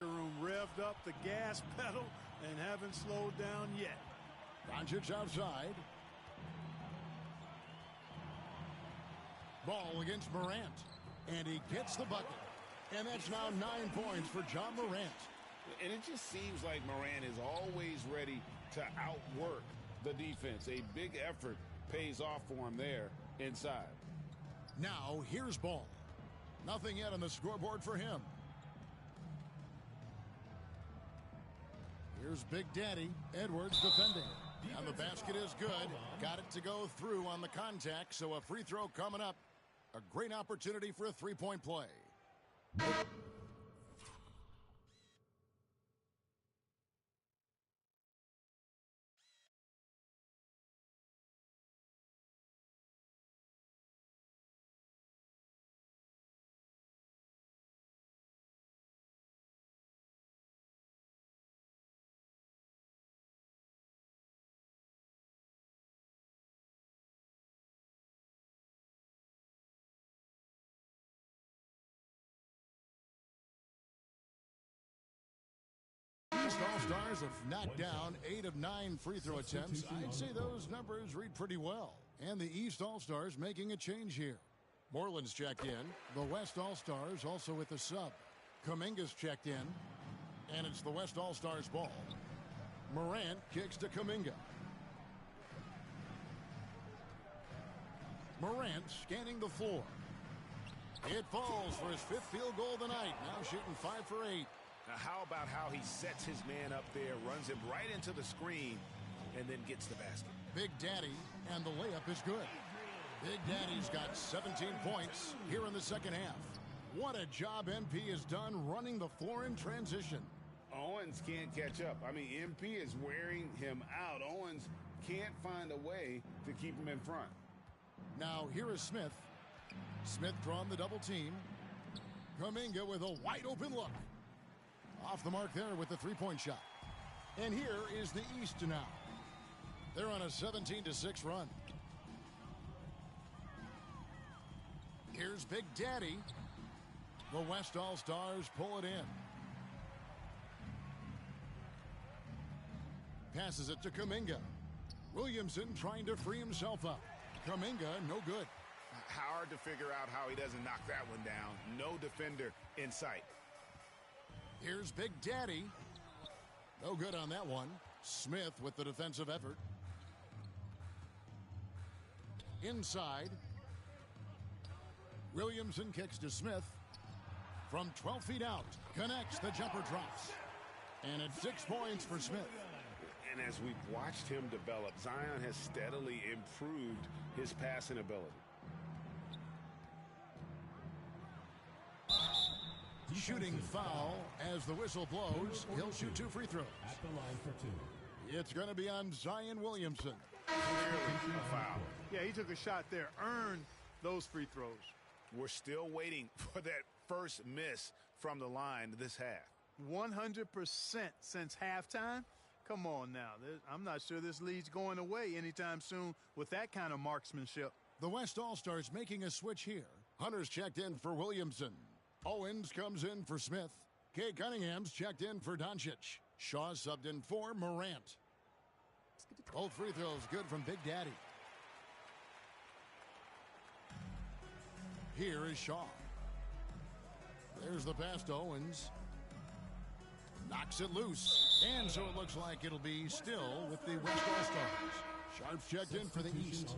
room, revved up the gas pedal and haven't slowed down yet. Doncic outside. Ball against Morant. And he gets the bucket. And that's now 9 points for John Morant. And it just seems like Morant is always ready to outwork the defense. A big effort pays off for him there inside. Now here's Ball. Nothing yet on the scoreboard for him. Here's Big Daddy. Edwards defending. And the basket is good. Got it to go through on the contact, so a free throw coming up. A great opportunity for a three-point play. East All-Stars have knocked down 8 of 9 free throw attempts. I'd say those numbers read pretty well. And the East All-Stars making a change here. Moreland's checked in. The West All-Stars also with the sub. Kuminga's checked in. And it's the West All-Stars ball. Morant kicks to Kuminga. Morant scanning the floor. It falls for his 5th field goal of the night. Now shooting 5 for 8. Now, how about how he sets his man up there, runs him right into the screen, and then gets the basket? Big Daddy, and the layup is good. Big Daddy's got 17 points here in the second half. What a job MP has done running the floor in transition. Owens can't catch up. I mean, MP is wearing him out. Owens can't find a way to keep him in front. Now, here is Smith. Smith drawn the double team. Kuminga with a wide open look. Off the mark there with the three-point shot. And here is the East now. They're on a 17-6 run. Here's Big Daddy. The West All-Stars pull it in. Passes it to Kuminga. Williamson trying to free himself up. Kuminga, no good. Hard to figure out how he doesn't knock that one down. No defender in sight. Here's Big Daddy. No good on that one. Smith with the defensive effort. Inside. Williamson kicks to Smith. From 12 feet out. Connects. The jumper drops. And it's 6 points for Smith. And as we've watched him develop, Zion has steadily improved his passing ability. Shooting foul as the whistle blows. He'll shoot 2 free throws. At the line for 2. It's going to be on Zion Williamson. Clearly a foul. Yeah, he took a shot there, earned those free throws. We're still waiting for that first miss from the line this half. 100% since halftime. Come on now. I'm not sure this lead's going away anytime soon with that kind of marksmanship. The West All-Stars making a switch here. Hunter's checked in for Williamson. Owens comes in for Smith. Kay Cunningham's checked in for Doncic. Shaw subbed in for Morant. Both free throws good from Big Daddy. Here is Shaw. There's the pass to Owens. knocks it loose. And so it looks like it'll be still with the West All-Stars. Sharps checked in for the East.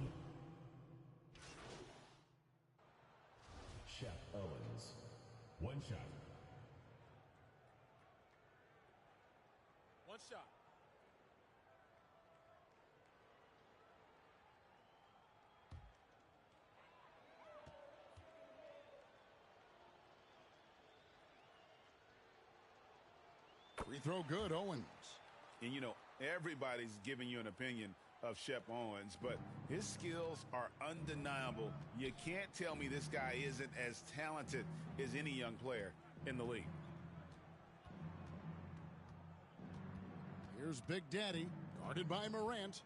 Shep Owens, 1 shot. 1 shot. Free throw good, Owens. And, you know, everybody's giving you an opinion of Shep Owens, but his skills are undeniable. You can't tell me this guy isn't as talented as any young player in the league. Here's Big Daddy, guarded by Morant.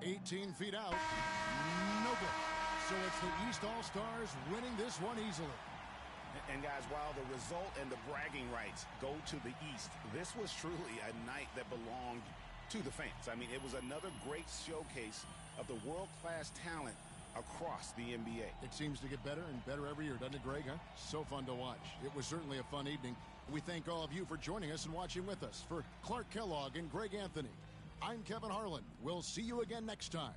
"18 feet out. No good. So it's the East All-Stars winning this one easily. And guys, while the result and the bragging rights go to the East, this was truly a night that belonged to the fans. I mean, it was another great showcase of the world-class talent across the NBA. It seems to get better and better every year, doesn't it, Greg? Huh? So fun to watch. It was certainly a fun evening. We thank all of you for joining us and watching with us. For Clark Kellogg and Greg Anthony, I'm Kevin Harlan. We'll see you again next time.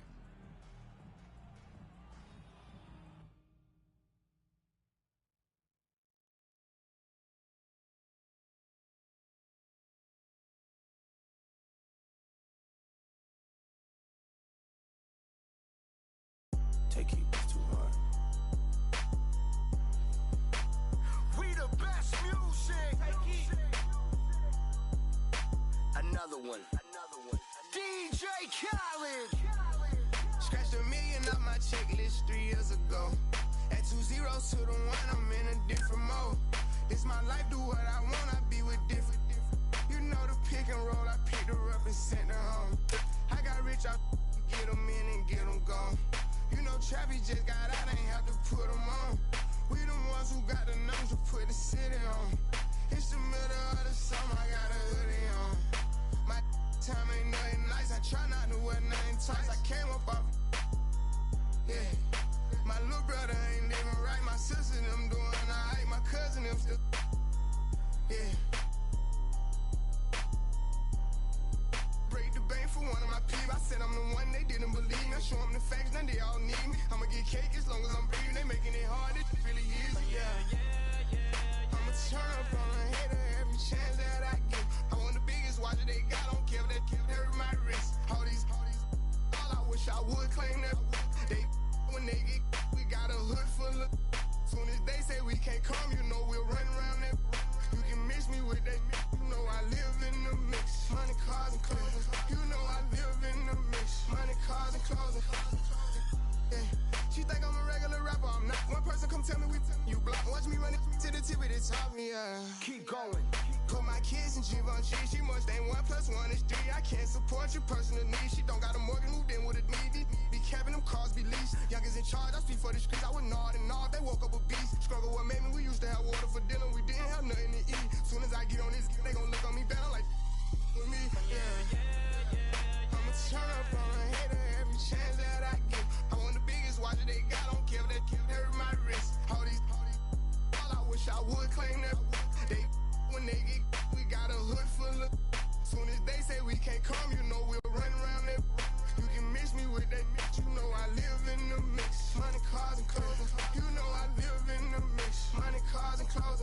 Take it too hard. We the best music. Another one. DJ Khaled. Scratched $1 million off my checklist 3 years ago. At 2 zeros to the 1, I'm in a different mode. This my life, do what I want, I be with different. You know the pick and roll, I picked her up and sent her home. I got rich, I get them in and get them gone. You know Travis just got out, ain't have to put them on. We the ones who got the numbers to put the city on. It's the middle of the summer, I got a hoodie on. My time ain't nothing nice, I try not to wear nothing tight. I came up off, yeah. My little brother ain't living right, my sister them doing alright, my cousin them still, yeah. Break the bank for one of my peeps. I said I'm the one, they didn't believe me. I show them the facts, now they all need me. I'ma get cake as long as I'm breathing. They making it hard, it really is, yeah. I'ma turn up on a hater every chance that I get. I want the biggest watch that they got, don't care if they hurt my wrist. All I wish I would claim that. They, when they get, we got a hood full of. Soon as they say we can't come, you know we'll run around that. You can mix me with that, you know I live in the mix. Money, cars, and clothes. You know I live in the mix. Money, cars, and clothes. Yeah. She think I'm a regular rapper, I'm not. One person come tell me you block. Watch me run it to the tip of the top, yeah. Keep going. Put my kids in Givenchy, she must ain't 1 + 1 is 3. I can't support your personal needs. She don't got a mortgage, moved in with a needy. Be capping them cars, be leased. Youngers in charge, I speak for the streets. I would nod and nod, they woke up a beast. Struggle what made me, we used to have water for dinner. We didn't have nothing to eat. Soon as I get on this, they gon' look on me bad. I'm like, with me, yeah. I'ma turn up on a hater every chance that I get. I want the biggest watch that they got, don't care if they hurt my wrist. All I wish I would claim that. They, when they get, we got a hood full of. Soon as they say we can't come, you know we'll run around that. You can mix me with that mix, you know I live in the mix. Money, cars, and clothes. You know I live in the mix. Money, cars, and clothes.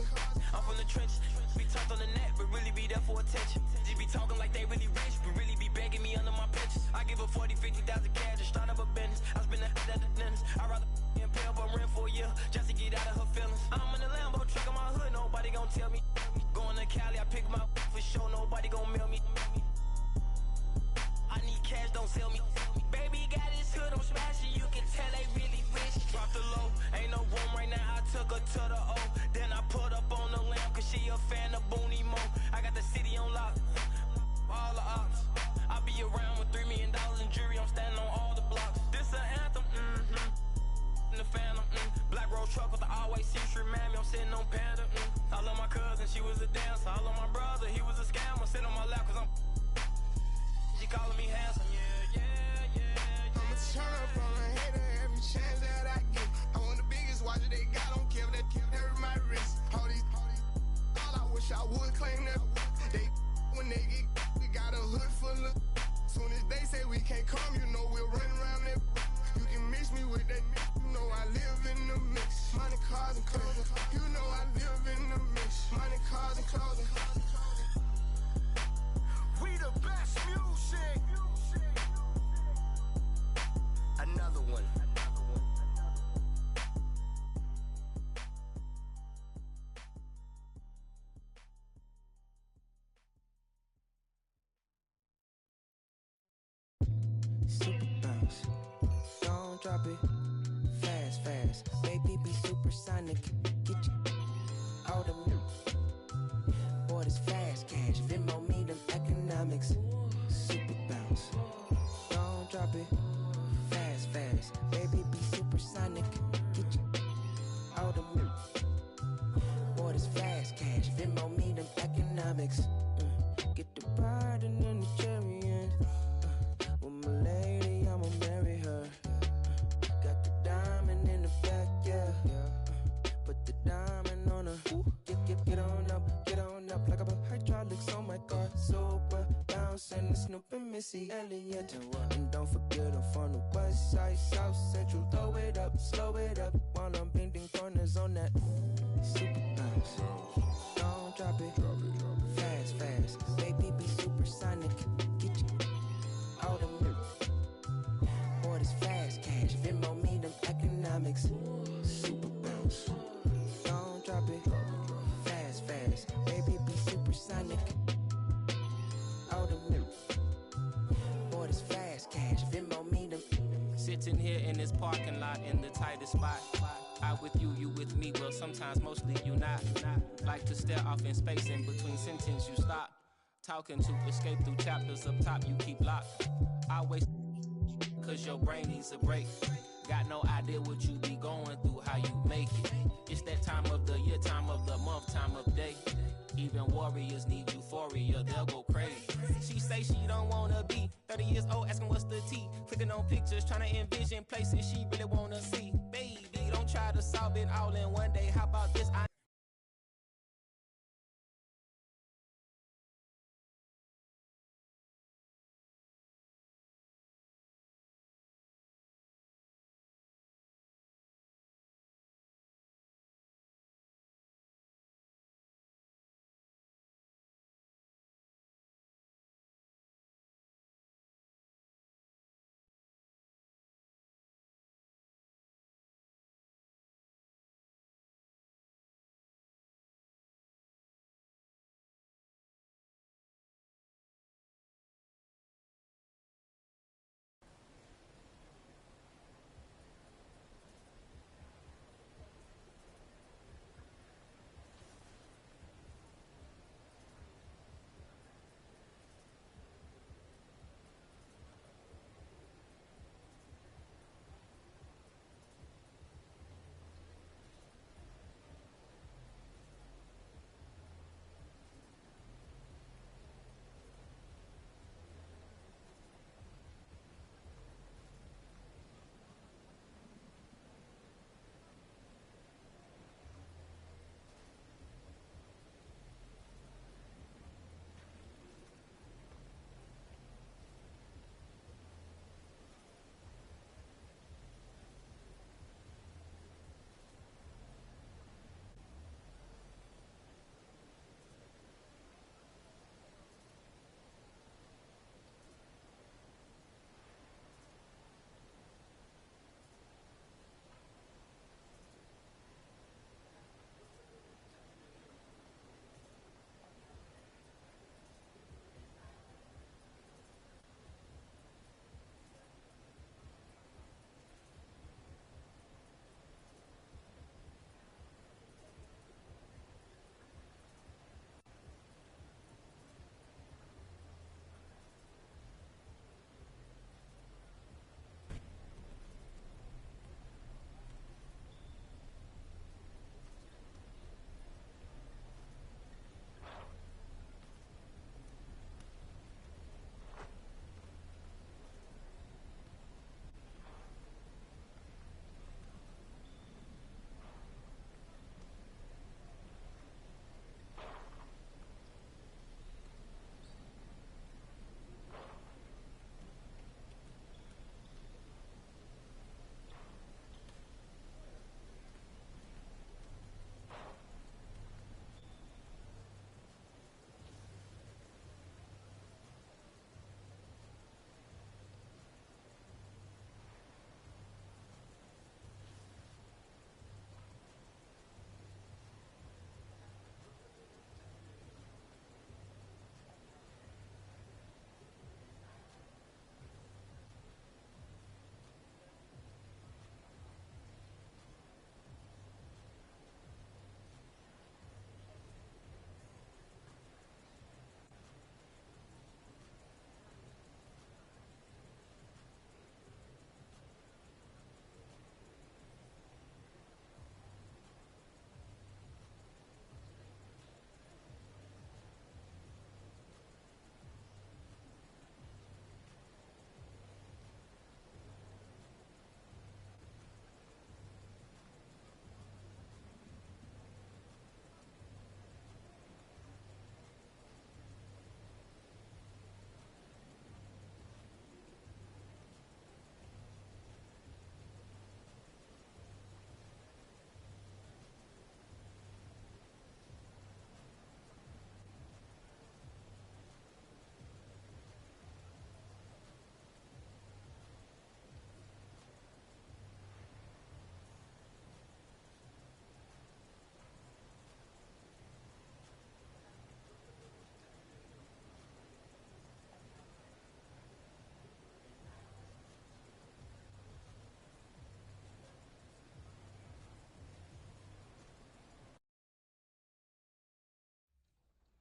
I'm from the trenches. Be talked on the net, but really be there for attention. They be talking like they really rich, but really be begging me under my pitches. I give her 40, 50,000 cash to start up a business. I spend that at the dentist. I'd rather and pay up on rent for a year just to get out of her feelings. I'm in the Lambo truck in my hood, nobody gon' tell me. Going to Cali, I pick my for sure, nobody gon' mail me. I need cash, don't sell me. Baby got his hood, I'm smashing, you can tell they really rich. Drop the low, ain't no room right now, I took her to the O. Then I put up on the lamp, cause she a fan of Booney Mo. I got the city on lock, all the ops. I be around with $3 million in jury, I'm standing on all the blocks. This an anthem, in the phantom, Black Rose truck with the always see-through mammy, I'm sitting on Panda, I love my cousin, she was a dancer. I love my brother, he was a scammer. Sit on my lap cause I'm she calling me handsome, yeah. I'ma turn up on a hater every chance that I get. I want the biggest watch that they got, don't care. wish I would claim that. They when they get, we got a hood full of. Soon as they say we can't come, you know we'll run around that. You can mix me with that, you know I live in the mix. Money, cars, and clothing, you know I live in the mix. Money, cars, and clothing. We the best music. Another one. Super bounce, don't drop it. Fast, fast, baby be supersonic. Get you all the boy, this fast cash. Venmo me them economics. Super bounce, don't drop it. Fast, fast, baby be supersonic. Get you all the boy, this fast cash. Venmo me them economics. Get the bride and then the chariot. With my lady, I'ma marry her. Got the diamond in the back, yeah. Put the diamond on her. Get on up like a hydraulics on my car. Super bounce and the Snoop and Missy Elliott. And don't forget I'm from the west side, south central. Throw it up, slow it up while I'm bending corners on that. Super bounce, don't drop it. Fast, fast, baby be supersonic. Get you all the boy, this fast cash. Venmo me them economics. Super bounce, don't drop it. Fast, fast, baby be supersonic. All the boy, this fast cash. Venmo me them. Sitting here in this parking lot in the tightest spot. I with you, you with me, well sometimes mostly you not. Like to stare off in space, in between sentence you stop. Talking to escape through chapters up top you keep locked. I waste cause your brain needs a break. Got no idea what you be going through, how you make it. It's that time of the year, time of the month, time of day. Even warriors need euphoria, they'll go crazy. She say she don't wanna be 30 years old, asking what's the tea. Clicking on pictures, trying to envision places she really wanna see. Baby, don't try to solve it all in one day. How about this?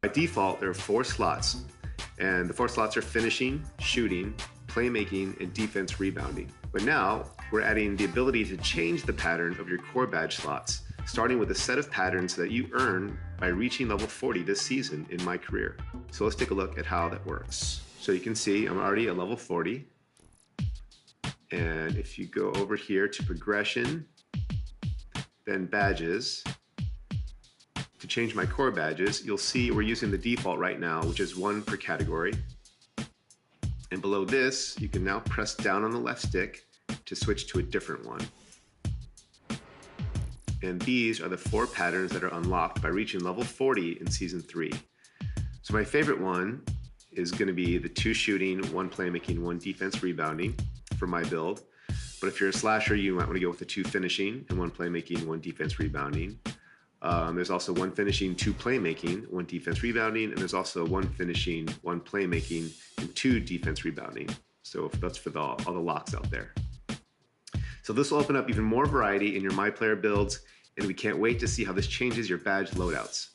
By default, there are 4 slots, and the 4 slots are finishing, shooting, playmaking, and defense rebounding. But now, we're adding the ability to change the pattern of your core badge slots, starting with a set of patterns that you earn by reaching level 40 this season in my career. So let's take a look at how that works. So you can see I'm already at level 40. And if you go over here to progression, then badges, to change my core badges, you'll see we're using the default right now, which is 1 per category. And below this, you can now press down on the left stick to switch to a different one. And these are the 4 patterns that are unlocked by reaching level 40 in Season 3. So my favorite one is going to be the 2 shooting, 1 playmaking, 1 defense rebounding for my build. But if you're a slasher, you might want to go with the 2 finishing and 1 playmaking, 1 defense rebounding. There's also 1 finishing, 2 playmaking, 1 defense rebounding, and there's also 1 finishing, 1 playmaking, and 2 defense rebounding. So that's for all the locks out there. So this will open up even more variety in your My Player builds, and we can't wait to see how this changes your badge loadouts.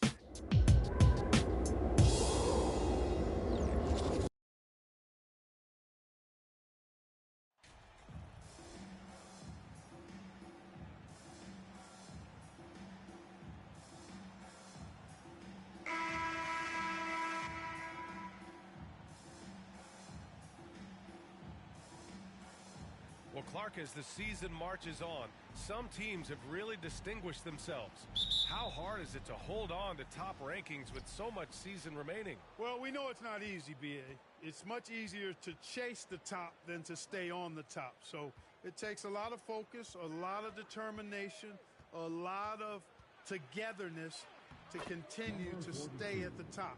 Well, Clark, as the season marches on, some teams have really distinguished themselves. How hard is it to hold on to top rankings with so much season remaining? Well, we know it's not easy, B.A. It's much easier to chase the top than to stay on the top. So it takes a lot of focus, a lot of determination, a lot of togetherness to continue to stay at the top.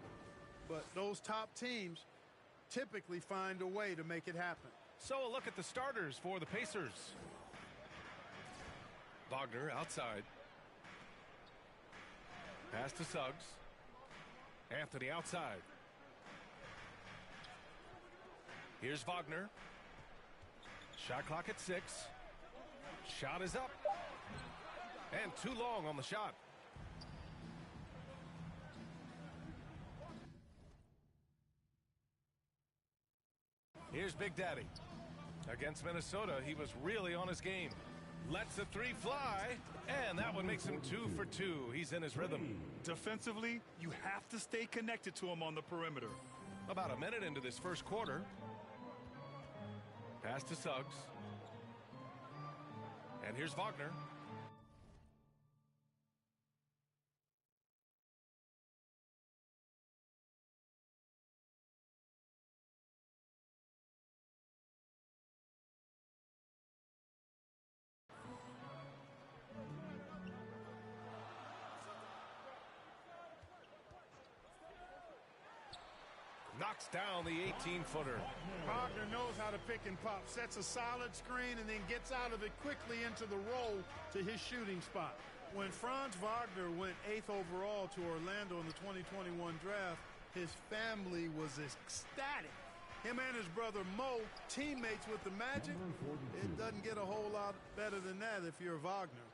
But those top teams typically find a way to make it happen. So a look at the starters for the Pacers. Wagner outside. Pass to Suggs. Anthony outside. Here's Wagner. Shot clock at 6. Shot is up. And too long on the shot. Here's Big Daddy. Against Minnesota, he was really on his game. Lets the 3 fly, and that one makes him 2 for 2. He's in his rhythm. Defensively, you have to stay connected to him on the perimeter. About a minute into this first quarter. Pass to Suggs. And here's Wagner. Knocks down the 18-footer. Wagner knows how to pick and pop, sets a solid screen, and then gets out of it quickly into the roll to his shooting spot. When Franz Wagner went 8th overall to Orlando in the 2021 draft, his family was ecstatic. Him and his brother Mo, teammates with the Magic. It doesn't get a whole lot better than that if you're Wagner.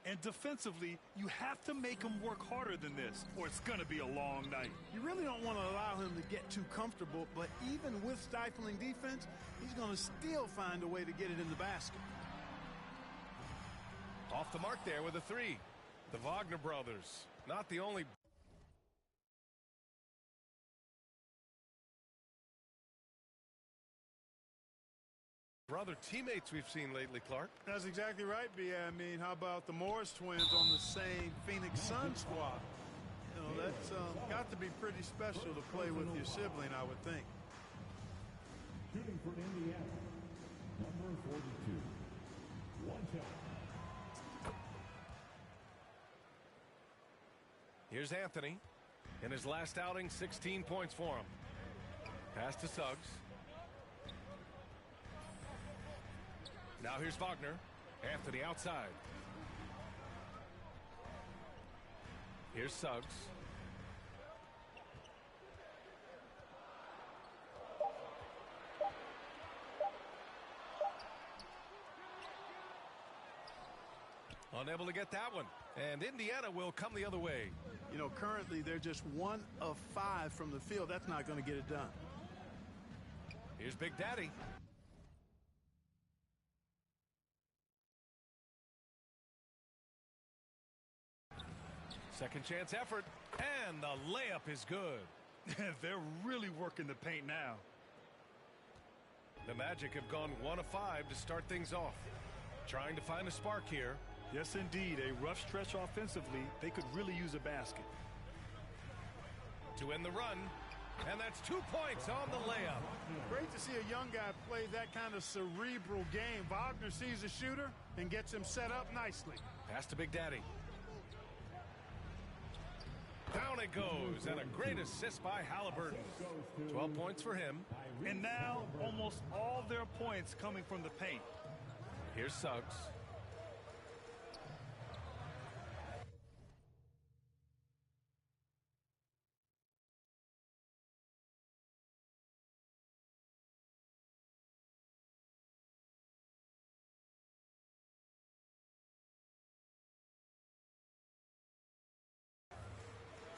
And defensively, you have to make him work harder than this, or it's going to be a long night. You really don't want to allow him to get too comfortable, but even with stifling defense, he's going to still find a way to get it in the basket. Off the mark there with a 3. The Wagner brothers, not the only brother teammates we've seen lately, Clark. That's exactly right, B.A. I mean, how about the Morris twins on the same Phoenix Suns squad? You know, that's got to be pretty special to play with your sibling, I would think. Shooting for Indiana, number 42. 1 shot. Here's Anthony. In his last outing, 16 points for him. Pass to Suggs. Now here's Wagner. Anthony outside. Here's Suggs. Unable to get that one. And Indiana will come the other way. You know, currently they're just 1 of 5 from the field. That's not going to get it done. Here's Big Daddy. Second chance effort, and the layup is good. They're really working the paint now. The Magic have gone 1 of 5 to start things off. Trying to find a spark here. Yes, indeed. A rough stretch offensively. They could really use a basket. To end the run, and that's 2 points on the layup. Great to see a young guy play that kind of cerebral game. Wagner sees a shooter and gets him set up nicely. Pass to Big Daddy. Down it goes, and a great assist by Halliburton. 12 points for him. And now almost all their points coming from the paint. Here's Suggs.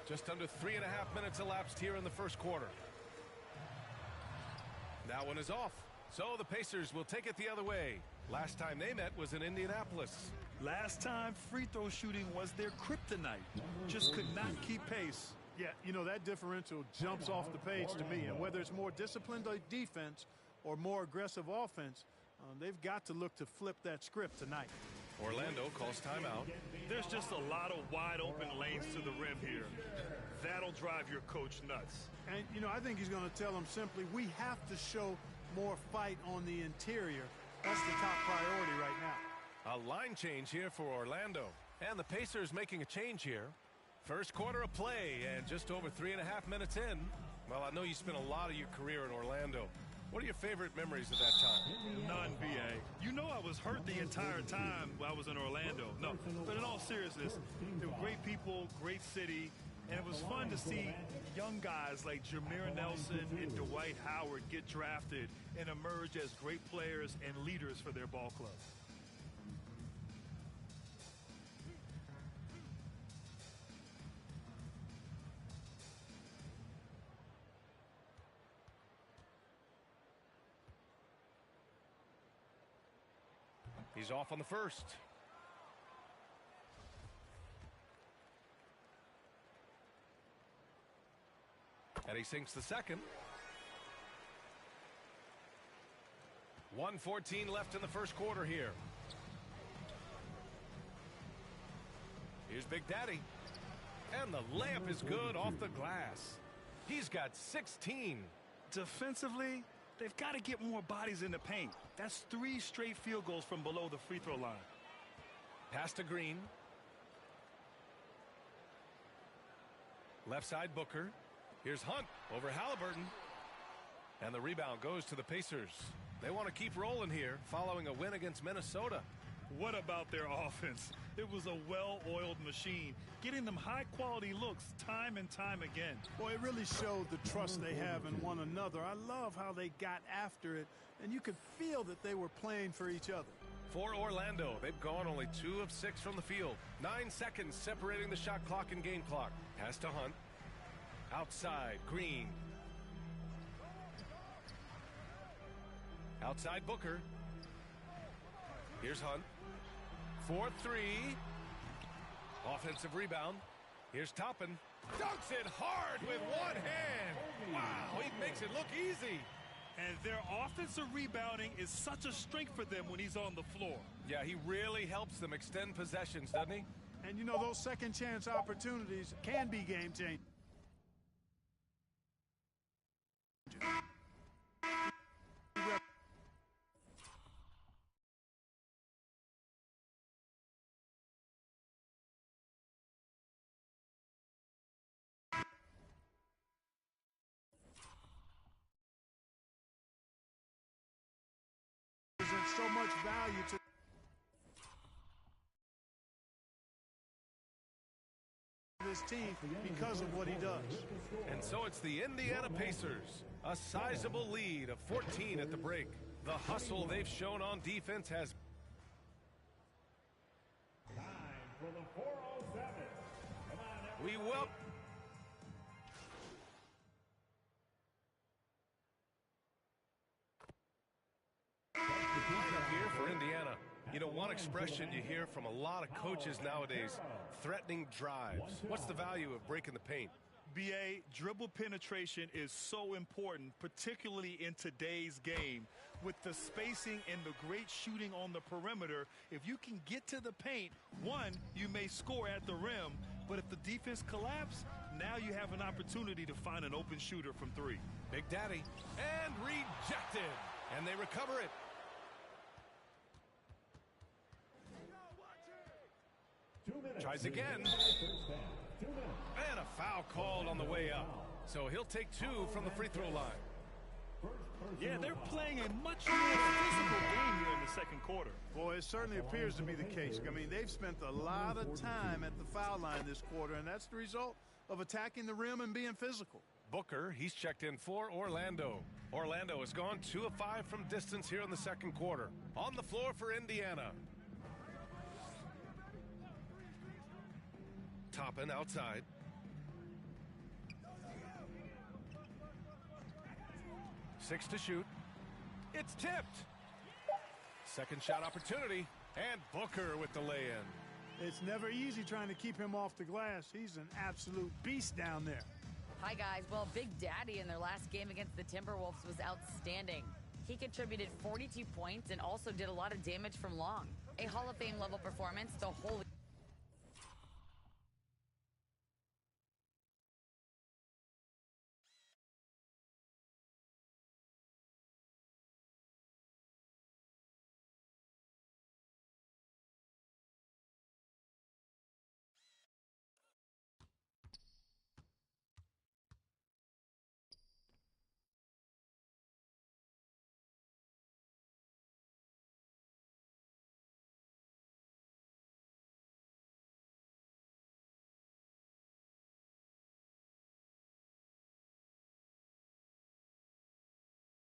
Just under 3.5 minutes elapsed here in the first quarter. That one is off. So the Pacers will take it the other way. Last time they met was in Indianapolis. Last time, free throw shooting was their kryptonite. Just could not keep pace. Yeah, you know, that differential jumps off the page to me. And whether it's more disciplined defense or more aggressive offense, they've got to look to flip that script tonight. Orlando calls timeout. There's just a lot of wide open lanes to the rim here. That'll drive your coach nuts. And, you know, I think he's going to tell them simply, we have to show more fight on the interior. That's the top priority right now. A line change here for Orlando. And the Pacers making a change here. First quarter of play and just over 3.5 minutes in. Well, I know you spent a lot of your career in Orlando. What are your favorite memories of that time? None, B.A. You know I was hurt the entire time I was in Orlando. No, but in all seriousness, they were great people, great city, and it was fun to see young guys like Jameer Nelson and Dwight Howard get drafted and emerge as great players and leaders for their ball club. He's off on the first. And he sinks the second. 1:14 left in the first quarter here. Here's Big Daddy. And the layup is good off the glass. He's got 16. Defensively, they've got to get more bodies in the paint. That's 3 straight field goals from below the free throw line. Pass to Green. Left side Booker. Here's Hunt over Halliburton. And the rebound goes to the Pacers. They want to keep rolling here following a win against Minnesota. What about their offense? It was a well-oiled machine, getting them high-quality looks time and time again. Boy, it really showed the trust they have in one another. I love how they got after it, and you could feel that they were playing for each other. For Orlando, they've gone only 2 of 6 from the field. 9 seconds separating the shot clock and game clock. Pass to Hunt. Outside, Green. Outside Booker. Here's Hunt. 4-3. Offensive rebound. Here's Toppin. Dunks it hard with one hand. Wow, he makes it look easy. And their offensive rebounding is such a strength for them when he's on the floor. Yeah, he really helps them extend possessions, doesn't he? And, you know, those second chance opportunities can be game changing. So much value to this team because of what he does. And so it's the Indiana Pacers, a sizable lead of 14 at the break. The hustle they've shown on defense has time for the 407. Come on, We will. Lineup here for Indiana. You know, one expression you hear from a lot of coaches nowadays, threatening drives. What's the value of breaking the paint? BA, dribble penetration is so important, particularly in today's game. With the spacing and the great shooting on the perimeter, if you can get to the paint, one, you may score at the rim, but if the defense collapses, now you have an opportunity to find an open shooter from three. Big Daddy, and rejected, and they recover it. Tries again. And a foul called on the way up. So he'll take 2 from the free throw line. Yeah, they're playing a much more physical game here in the second quarter. Boy, it certainly appears to be the case. I mean, they've spent a lot of time at the foul line this quarter, and that's the result of attacking the rim and being physical. Booker, he's checked in for Orlando. Orlando has gone 2 of 5 from distance here in the second quarter. On the floor for Indiana. Toppin outside. Six to shoot. It's tipped. Second shot opportunity. And Booker with the lay-in. It's never easy trying to keep him off the glass. He's an absolute beast down there. Hi, guys. Well, Big Daddy in their last game against the Timberwolves was outstanding. He contributed 42 points and also did a lot of damage from long. A Hall of Fame level performance, the whole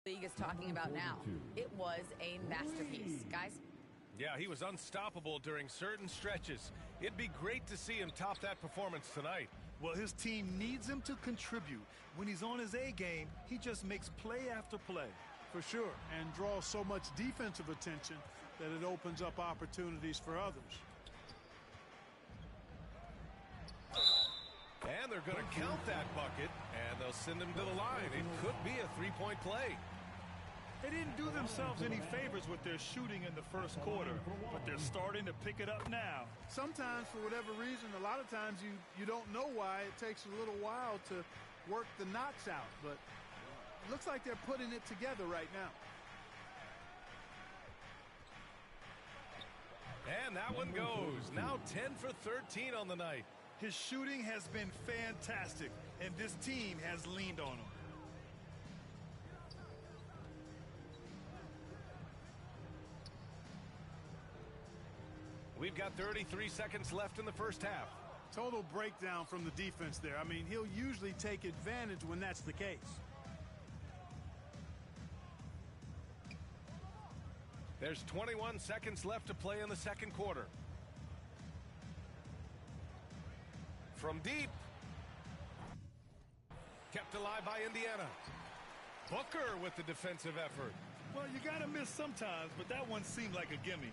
league is talking about now. It was a masterpiece. Guys? Yeah, he was unstoppable during certain stretches. It'd be great to see him top that performance tonight. Well, his team needs him to contribute. When he's on his A game, he just makes play after play. For sure, and draws so much defensive attention that it opens up opportunities for others. And they're going to count that bucket, and they'll send him to the line. It could be a three-point play. They didn't do themselves any favors with their shooting in the first quarter, but they're starting to pick it up now. Sometimes, for whatever reason, a lot of times you don't know why. It takes a little while to work the knots out, but it looks like they're putting it together right now. And that one goes. Now 10 for 13 on the night. His shooting has been fantastic, and this team has leaned on him. We've got 33 seconds left in the first half. Total breakdown from the defense there. I mean, he'll usually take advantage when that's the case. There's 21 seconds left to play in the second quarter. From deep. Kept alive by Indiana. Booker with the defensive effort. Well, you got to miss sometimes, but that one seemed like a gimme.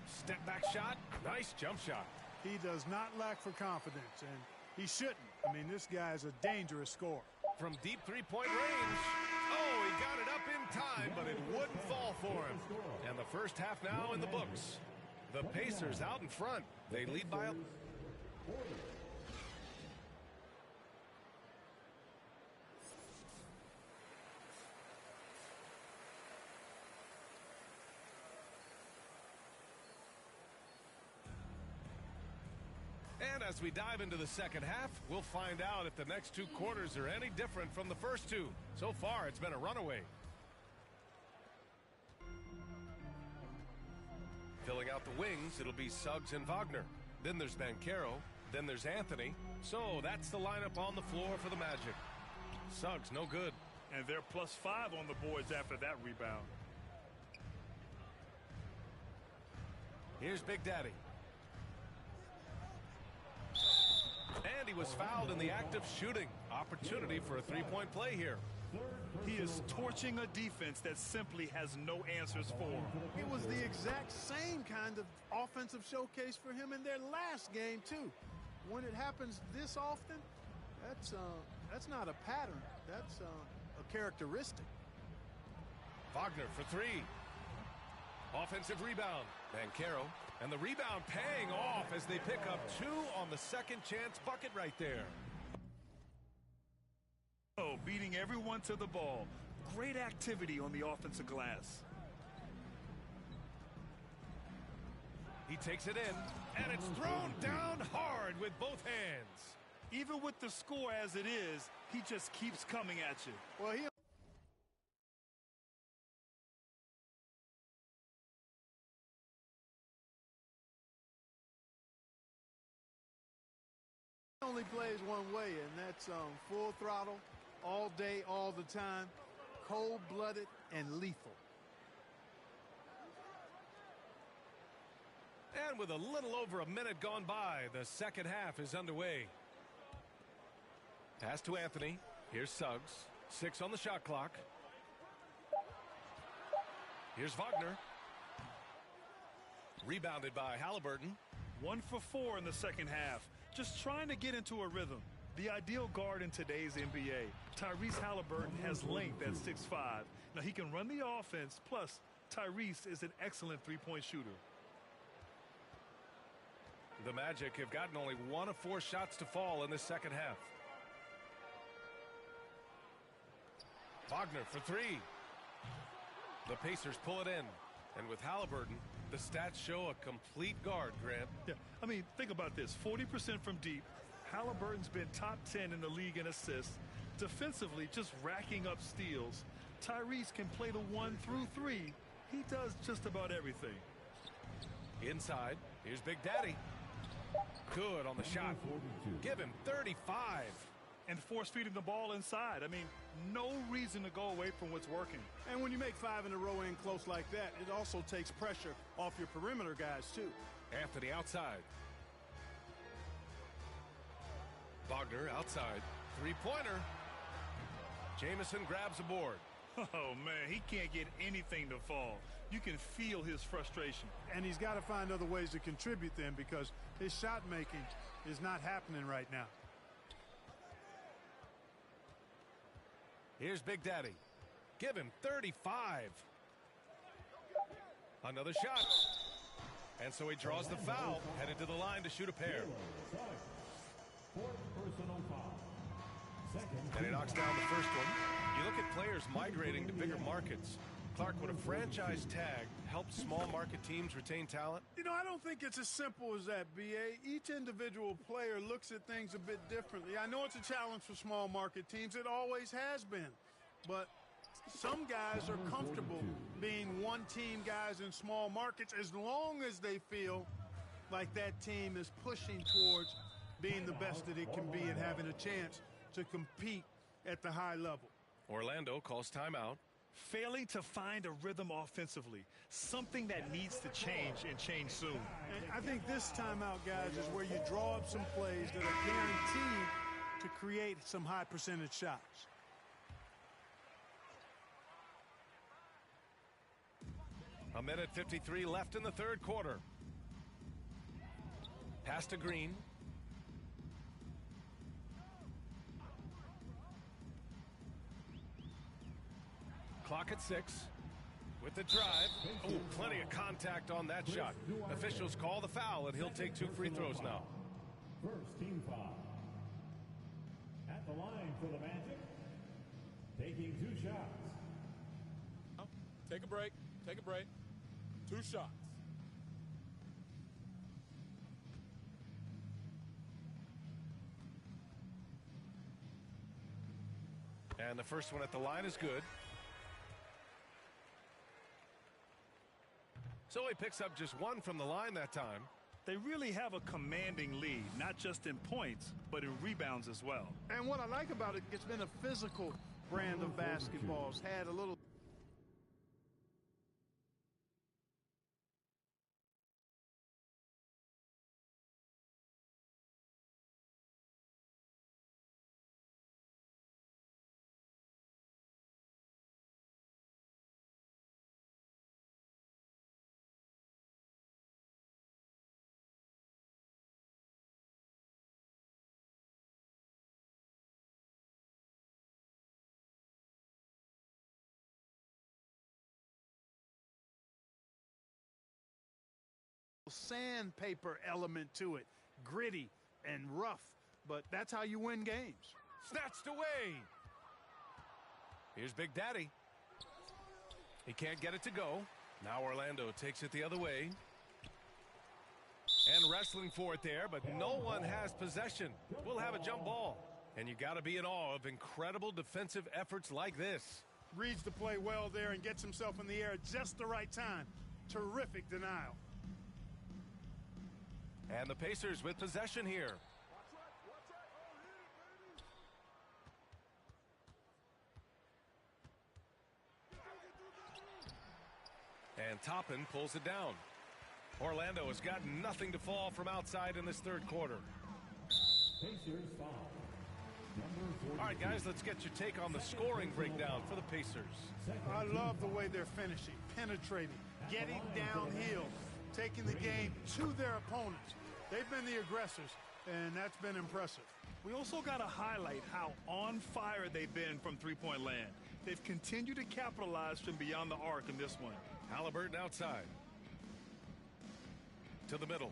Step back shot. Nice jump shot. He does not lack for confidence, and he shouldn't. I mean, this guy's a dangerous scorer. From deep three-point range. Oh, he got it up in time, but it wouldn't fall for him. And the first half now in the books. The Pacers out in front. They lead by a... And as we dive into the second half, we'll find out if the next two quarters are any different from the first two. So far, it's been a runaway. Filling out the wings, it'll be Suggs and Wagner. Then there's Banchero. Then there's Anthony. So that's the lineup on the floor for the Magic. Suggs, no good. And they're +5 on the boards after that rebound. Here's Big Daddy. And he was fouled in the act of shooting. Opportunity for a three-point play here. He is torching a defense that simply has no answers for him. It was the exact same kind of offensive showcase for him in their last game, too. When it happens this often, that's not a pattern. That's a characteristic. Wagner for three. Offensive rebound. Banchero. And the rebound paying off as they pick up two on the second chance bucket right there. Oh, beating everyone to the ball. Great activity on the offensive glass. He takes it in, and it's thrown down hard with both hands. Even with the score as it is, he just keeps coming at you. Well, he only plays one way, and that's full throttle, all day, all the time, cold-blooded and lethal. And with a little over a minute gone by, the second half is underway. Pass to Anthony. Here's Suggs. 6 on the shot clock. Here's Wagner. Rebounded by Halliburton. 1 for 4 in the second half. Just trying to get into a rhythm. The ideal guard in today's NBA. Tyrese Halliburton has length at 6'5". Now he can run the offense, plus Tyrese is an excellent three-point shooter. The Magic have gotten only 1 of 4 shots to fall in the second half. Wagner for 3. The Pacers pull it in. And with Halliburton, the stats show a complete guard, Grant. Yeah, I mean, think about this. 40% from deep. Halliburton's been top 10 in the league in assists. Defensively, just racking up steals. Tyrese can play the 1 through 3. He does just about everything. Inside, here's Big Daddy. Good on the shot. Give him 35. And force-feeding the ball inside. I mean, no reason to go away from what's working. And when you make 5 in a row in close like that, it also takes pressure off your perimeter guys, too. Anthony outside. Wagner outside. Three-pointer. Jamison grabs a board. Oh, man, he can't get anything to fall. You can feel his frustration. And he's got to find other ways to contribute then, because his shot making is not happening right now. Here's Big Daddy. Give him 35. Another shot. And so he draws the foul, headed to the line to shoot a pair. And he knocks down the first one. You look at players migrating to bigger markets. Clark, would a franchise tag help small market teams retain talent? You know, I don't think it's as simple as that, B.A. Each individual player looks at things a bit differently. I know it's a challenge for small market teams. It always has been. But some guys are comfortable being one-team guys in small markets as long as they feel like that team is pushing towards being the best that it can be and having a chance to compete at the high level. Orlando calls timeout. Failing to find a rhythm offensively, something that needs to change and change soon. And I think this timeout, guys, is where you draw up some plays that are guaranteed to create some high percentage shots. A minute 53 left in the third quarter. Pass to Green. Clock at 6. With the drive. Oh, plenty of contact on that shot. Officials call the foul, and he'll take 2 free throws now. First team foul. At the line for the Magic. Taking 2 shots. Take a break. Take a break. 2 shots. And the first one at the line is good. So he picks up just 1 from the line that time. They really have a commanding lead, not just in points, but in rebounds as well. And what I like about it, it's been a physical brand of basketball. It's had a little sandpaper element to it. Gritty and rough, but that's how you win games. Snatched away. Here's Big Daddy. He can't get it to go. Now Orlando takes it the other way. And wrestling for it there, but no one has possession. We'll have a jump ball. And you got to be in awe of incredible defensive efforts like this. Reads the play well there and gets himself in the air at just the right time. Terrific denial. And the Pacers with possession here. And Toppin pulls it down. Orlando has got nothing to fall from outside in this third quarter. Pacers foul. All right, guys, let's get your take on the scoring breakdown for the Pacers. I love the way they're finishing, penetrating, getting downhill, taking the game to their opponents. They've been the aggressors, and that's been impressive. We also got to highlight how on fire they've been from three-point land. They've continued to capitalize from beyond the arc in this one. Halliburton outside. To the middle.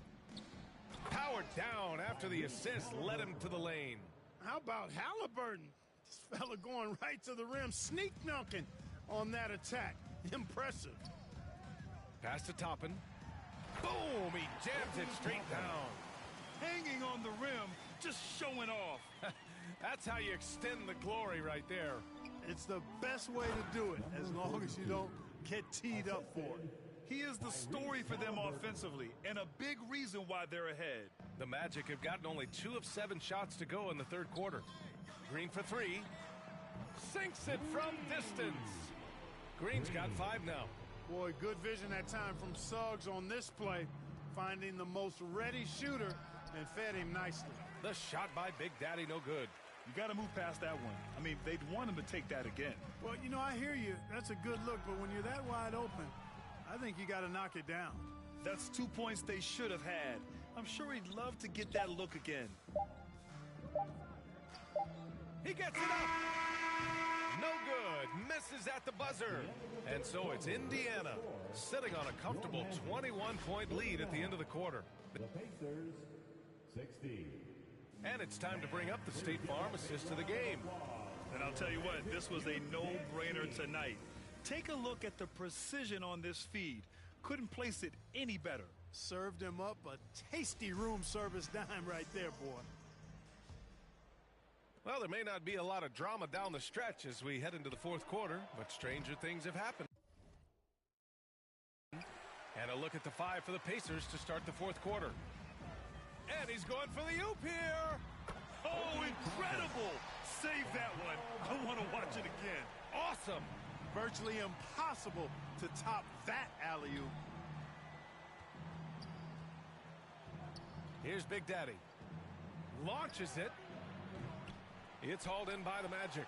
Powered down after the assist led him to the lane. How about Halliburton? This fella going right to the rim, sneak dunking on that attack. Impressive. Pass to Toppin. Boom! He jams it straight down. Hanging on the rim, just showing off. That's how you extend the glory right there. It's the best way to do it, as long as you don't get teed up for it. He is the story for them offensively, and a big reason why they're ahead. The Magic have gotten only 2 of 7 shots to go in the third quarter. Green for 3. Sinks it from distance. Green's got 5 now. Boy, good vision that time from Suggs on this play, finding the most ready shooter and fed him nicely. The shot by Big Daddy, no good. You got to move past that one. I mean, they'd want him to take that again. Well, you know, I hear you. That's a good look, but when you're that wide open, I think you got to knock it down. That's 2 points they should have had. I'm sure he'd love to get that look again. He gets it up. No good. Misses at the buzzer. And so it's Indiana sitting on a comfortable 21-point lead at the end of the quarter. The Pacers, 60. And it's time to bring up the State Farm assist to the game. And I'll tell you what, this was a no-brainer tonight. Take a look at the precision on this feed. Couldn't place it any better. Served him up a tasty room service dime right there, boy. Well, there may not be a lot of drama down the stretch as we head into the fourth quarter, but stranger things have happened. And a look at the 5 for the Pacers to start the fourth quarter. And he's going for the oop here. Oh, incredible. Save that one. I want to watch it again. Awesome. Virtually impossible to top that alley-oop. Here's Big Daddy. Launches it. It's hauled in by the Magic.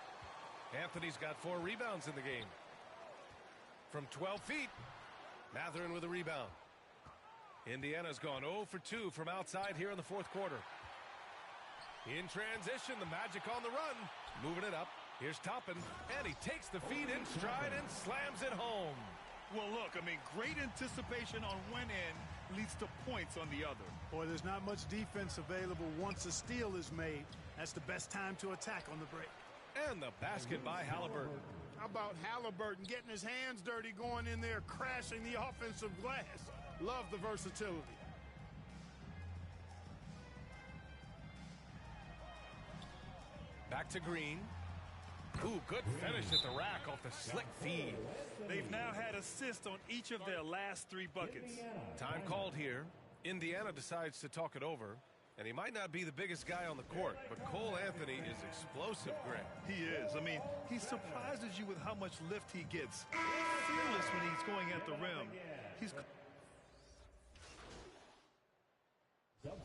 Anthony's got 4 rebounds in the game. From 12 feet, Mathurin with a rebound. Indiana's gone 0 for 2 from outside here in the fourth quarter. In transition, the Magic on the run. Moving it up. Here's Toppin, and he takes the feed in stride and slams it home. Well, look, I mean, great anticipation on one end leads to points on the other. Boy, there's not much defense available once a steal is made. That's the best time to attack on the break. And the basket by Halliburton. How about Halliburton getting his hands dirty, going in there, crashing the offensive glass. Love the versatility. Back to Green. Ooh, good finish at the rack off the slick feed. They've now had assists on each of their last 3 buckets. Time called here. Indiana decides to talk it over. And he might not be the biggest guy on the court, but Cole Anthony is explosive, Greg. He is. I mean, he surprises you with how much lift he gets. Fearless when he's going at the rim.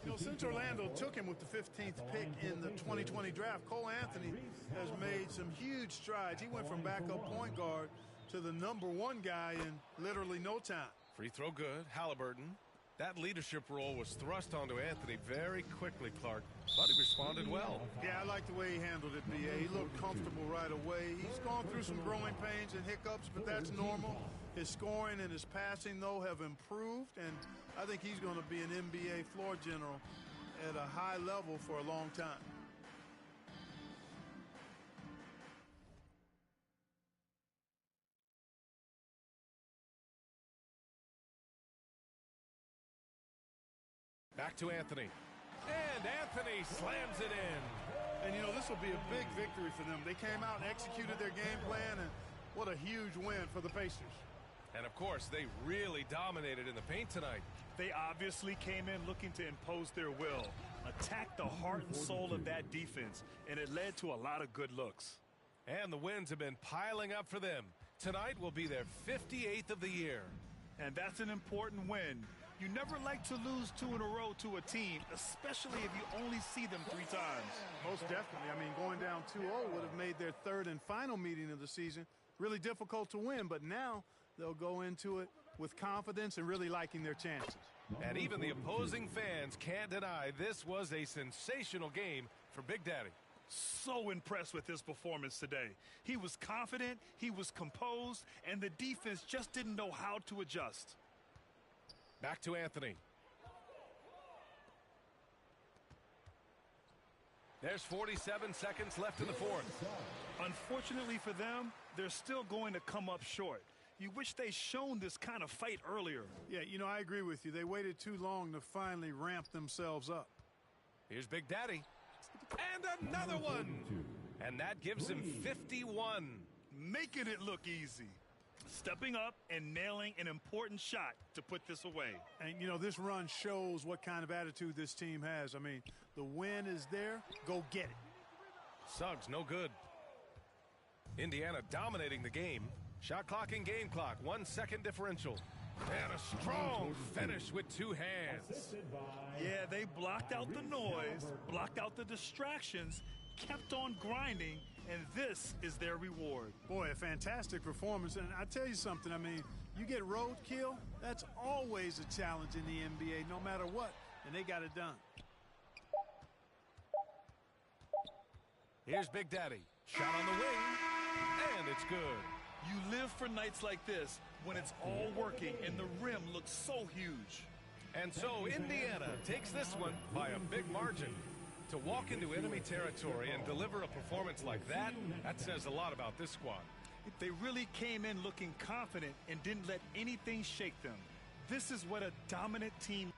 You know, since Orlando took him with the 15th pick in the 2020 draft, Cole Anthony has made some huge strides. He went from backup point guard to the #1 guy in literally no time. Free throw good. Halliburton. That leadership role was thrust onto Anthony very quickly, Clark, but he responded well. Yeah, I like the way he handled it, B.A. He looked comfortable right away. He's gone through some growing pains and hiccups, but that's normal. His scoring and his passing, though, have improved, and I think he's going to be an NBA floor general at a high level for a long time. Back to Anthony. And Anthony slams it in. And, you know, this will be a big victory for them. They came out and executed their game plan, and what a huge win for the Pacers. And, of course, they really dominated in the paint tonight. They obviously came in looking to impose their will, attack the heart and soul of that defense, and it led to a lot of good looks. And the wins have been piling up for them. Tonight will be their 58th of the year. And that's an important win. You never like to lose 2 in a row to a team, especially if you only see them 3 times. Most definitely. I mean, going down 2-0 would have made their 3rd and final meeting of the season really difficult to win, but now they'll go into it with confidence and really liking their chances. And even the opposing fans can't deny this was a sensational game for Big Daddy. So impressed with his performance today. He was confident, he was composed, and the defense just didn't know how to adjust. Back to Anthony. There's 47 seconds left in the fourth. Unfortunately for them, they're still going to come up short. You wish they'd shown this kind of fight earlier. Yeah, you know, I agree with you. They waited too long to finally ramp themselves up. Here's Big Daddy. And another one. And that gives him 51. Making it look easy. Stepping up and nailing an important shot to put this away. And, you know, this run shows what kind of attitude this team has. I mean, the win is there. Go get it. Suggs, no good. Indiana dominating the game. Shot clock and game clock. 1 second differential. And a strong finish with 2 hands. Yeah, they blocked out the noise, blocked out the distractions, kept on grinding, and this is their reward. Boy, a fantastic performance. And I tell you something, I mean, you get roadkill, that's always a challenge in the NBA, no matter what, and they got it done. Here's Big Daddy. Shot on the wing, and it's good. You live for nights like this when it's all working and the rim looks so huge. And so Indiana takes this one by a big margin. To walk into enemy territory and deliver a performance like that, that says a lot about this squad. They really came in looking confident and didn't let anything shake them. This is what a dominant team.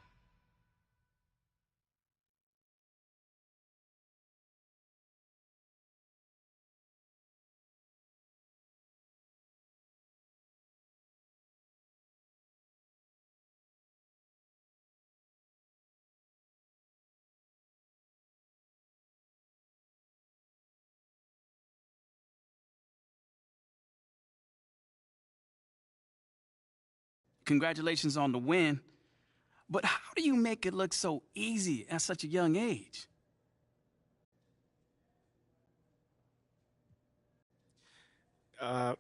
Congratulations on the win. But how do you make it look so easy at such a young age? I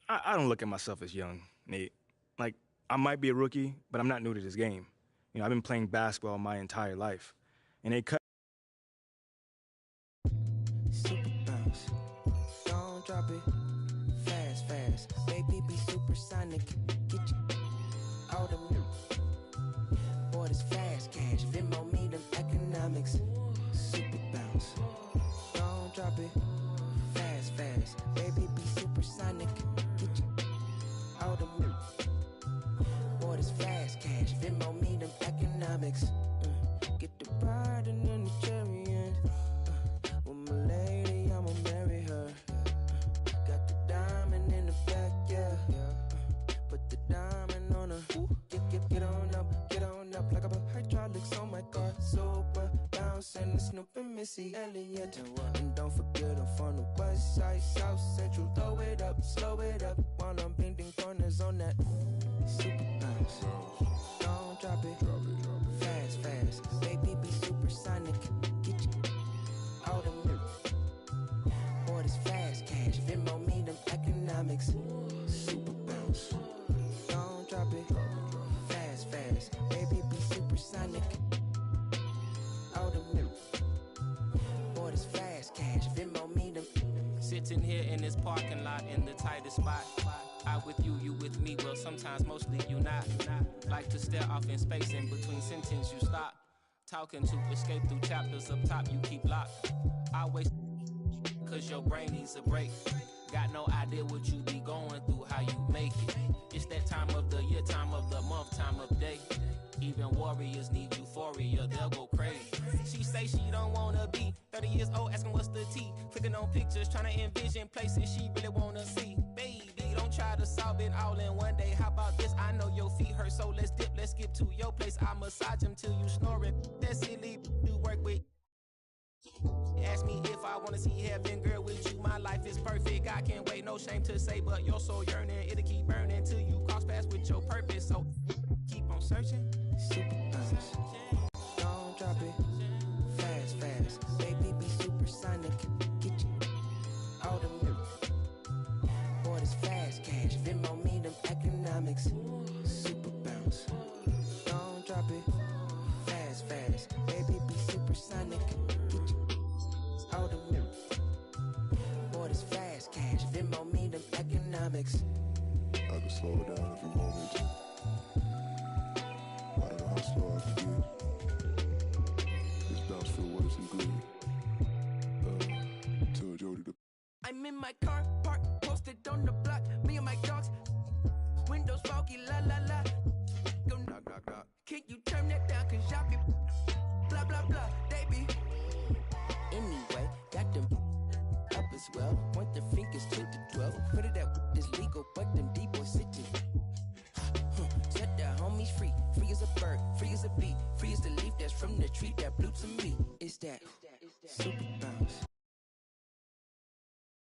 don't look at myself as young, Nate. Like, I might be a rookie, but I'm not new to this game. You know, I've been playing basketball my entire life. And they cut. Super bounce. Don't drop it. Fast, fast. Baby, be supersonic. Get you out of me. Boy, this fast cash. Venmo me them economics. Super bounce. Don't drop it. Fast, fast. Baby, be supersonic. Get you out of me. Boy, this fast cash. Venmo me them economics. Get the bride and then the chariot. With my lady, I'ma marry her. Got the diamond in the back, yeah. Put the diamond on her. Get on up like a hydraulics on my car. Super bouncing the Snoop and Missy Elliott. And don't forget I'm from the west side, south central. Throw it up, slow it up while I'm bending corners on that super bounce. Don't drop it. Fast, fast. Baby, be supersonic. Get you out of me. Boy, this fast cash. Venmo me them economics. Super bounce. Don't drop it. Fast, fast. Baby, be supersonic. Out of me. Boy, this fast cash. Venmo me them. Sitting here in this parking lot in the tightest spot. I with you with me, well, sometimes mostly you not. Like to stare off in space, in between sentence you stop. Talking to escape through chapters up top you keep locked. Always cause your brain needs a break. Got no idea what you be going through, how you make it. It's that time of the year, time of the month, time of day. Even warriors need euphoria, they'll go crazy. She say she don't wanna be 30 years old, asking what's the tea. Clicking on pictures, trying to envision places she really wanna see. Baby, don't try to solve it all in one day. How about this? I know your feet hurt, so let's dip, let's skip to your place. I massage them till you snoring. That silly you work with. Ask me if I wanna see heaven, girl, with you. My life is perfect. I can't wait, no shame to say, but your soul yearning, it'll keep burning till you cross paths with your purpose. So keep on searching. Super bounce. Don't drop it. Fast, fast. Baby, be supersonic. Get you all the boy, this fast cash. Venmo me them economics. Super bounce. Don't drop it. Fast, fast. Baby, be supersonic. Get you all the boy, this fast cash. Venmo me them economics. I can slow it down if you want me to. I don't know how slow I can get. This bounce feel worse than good. Tell Jody to. I'm in my car, park, posted on the block. Me and my dogs, windows foggy, la la la. Go knock, knock, knock. Can you turn that down? Cause y'all be blah, blah, blah. They be. Anyway, got them up as well. Point the fingers to the 12. Put it at is legal, but them deep boys sitting. Set the homies free. Free as a bird, free as a bee. Free as the leaf that's from the tree that blew to me. Is that super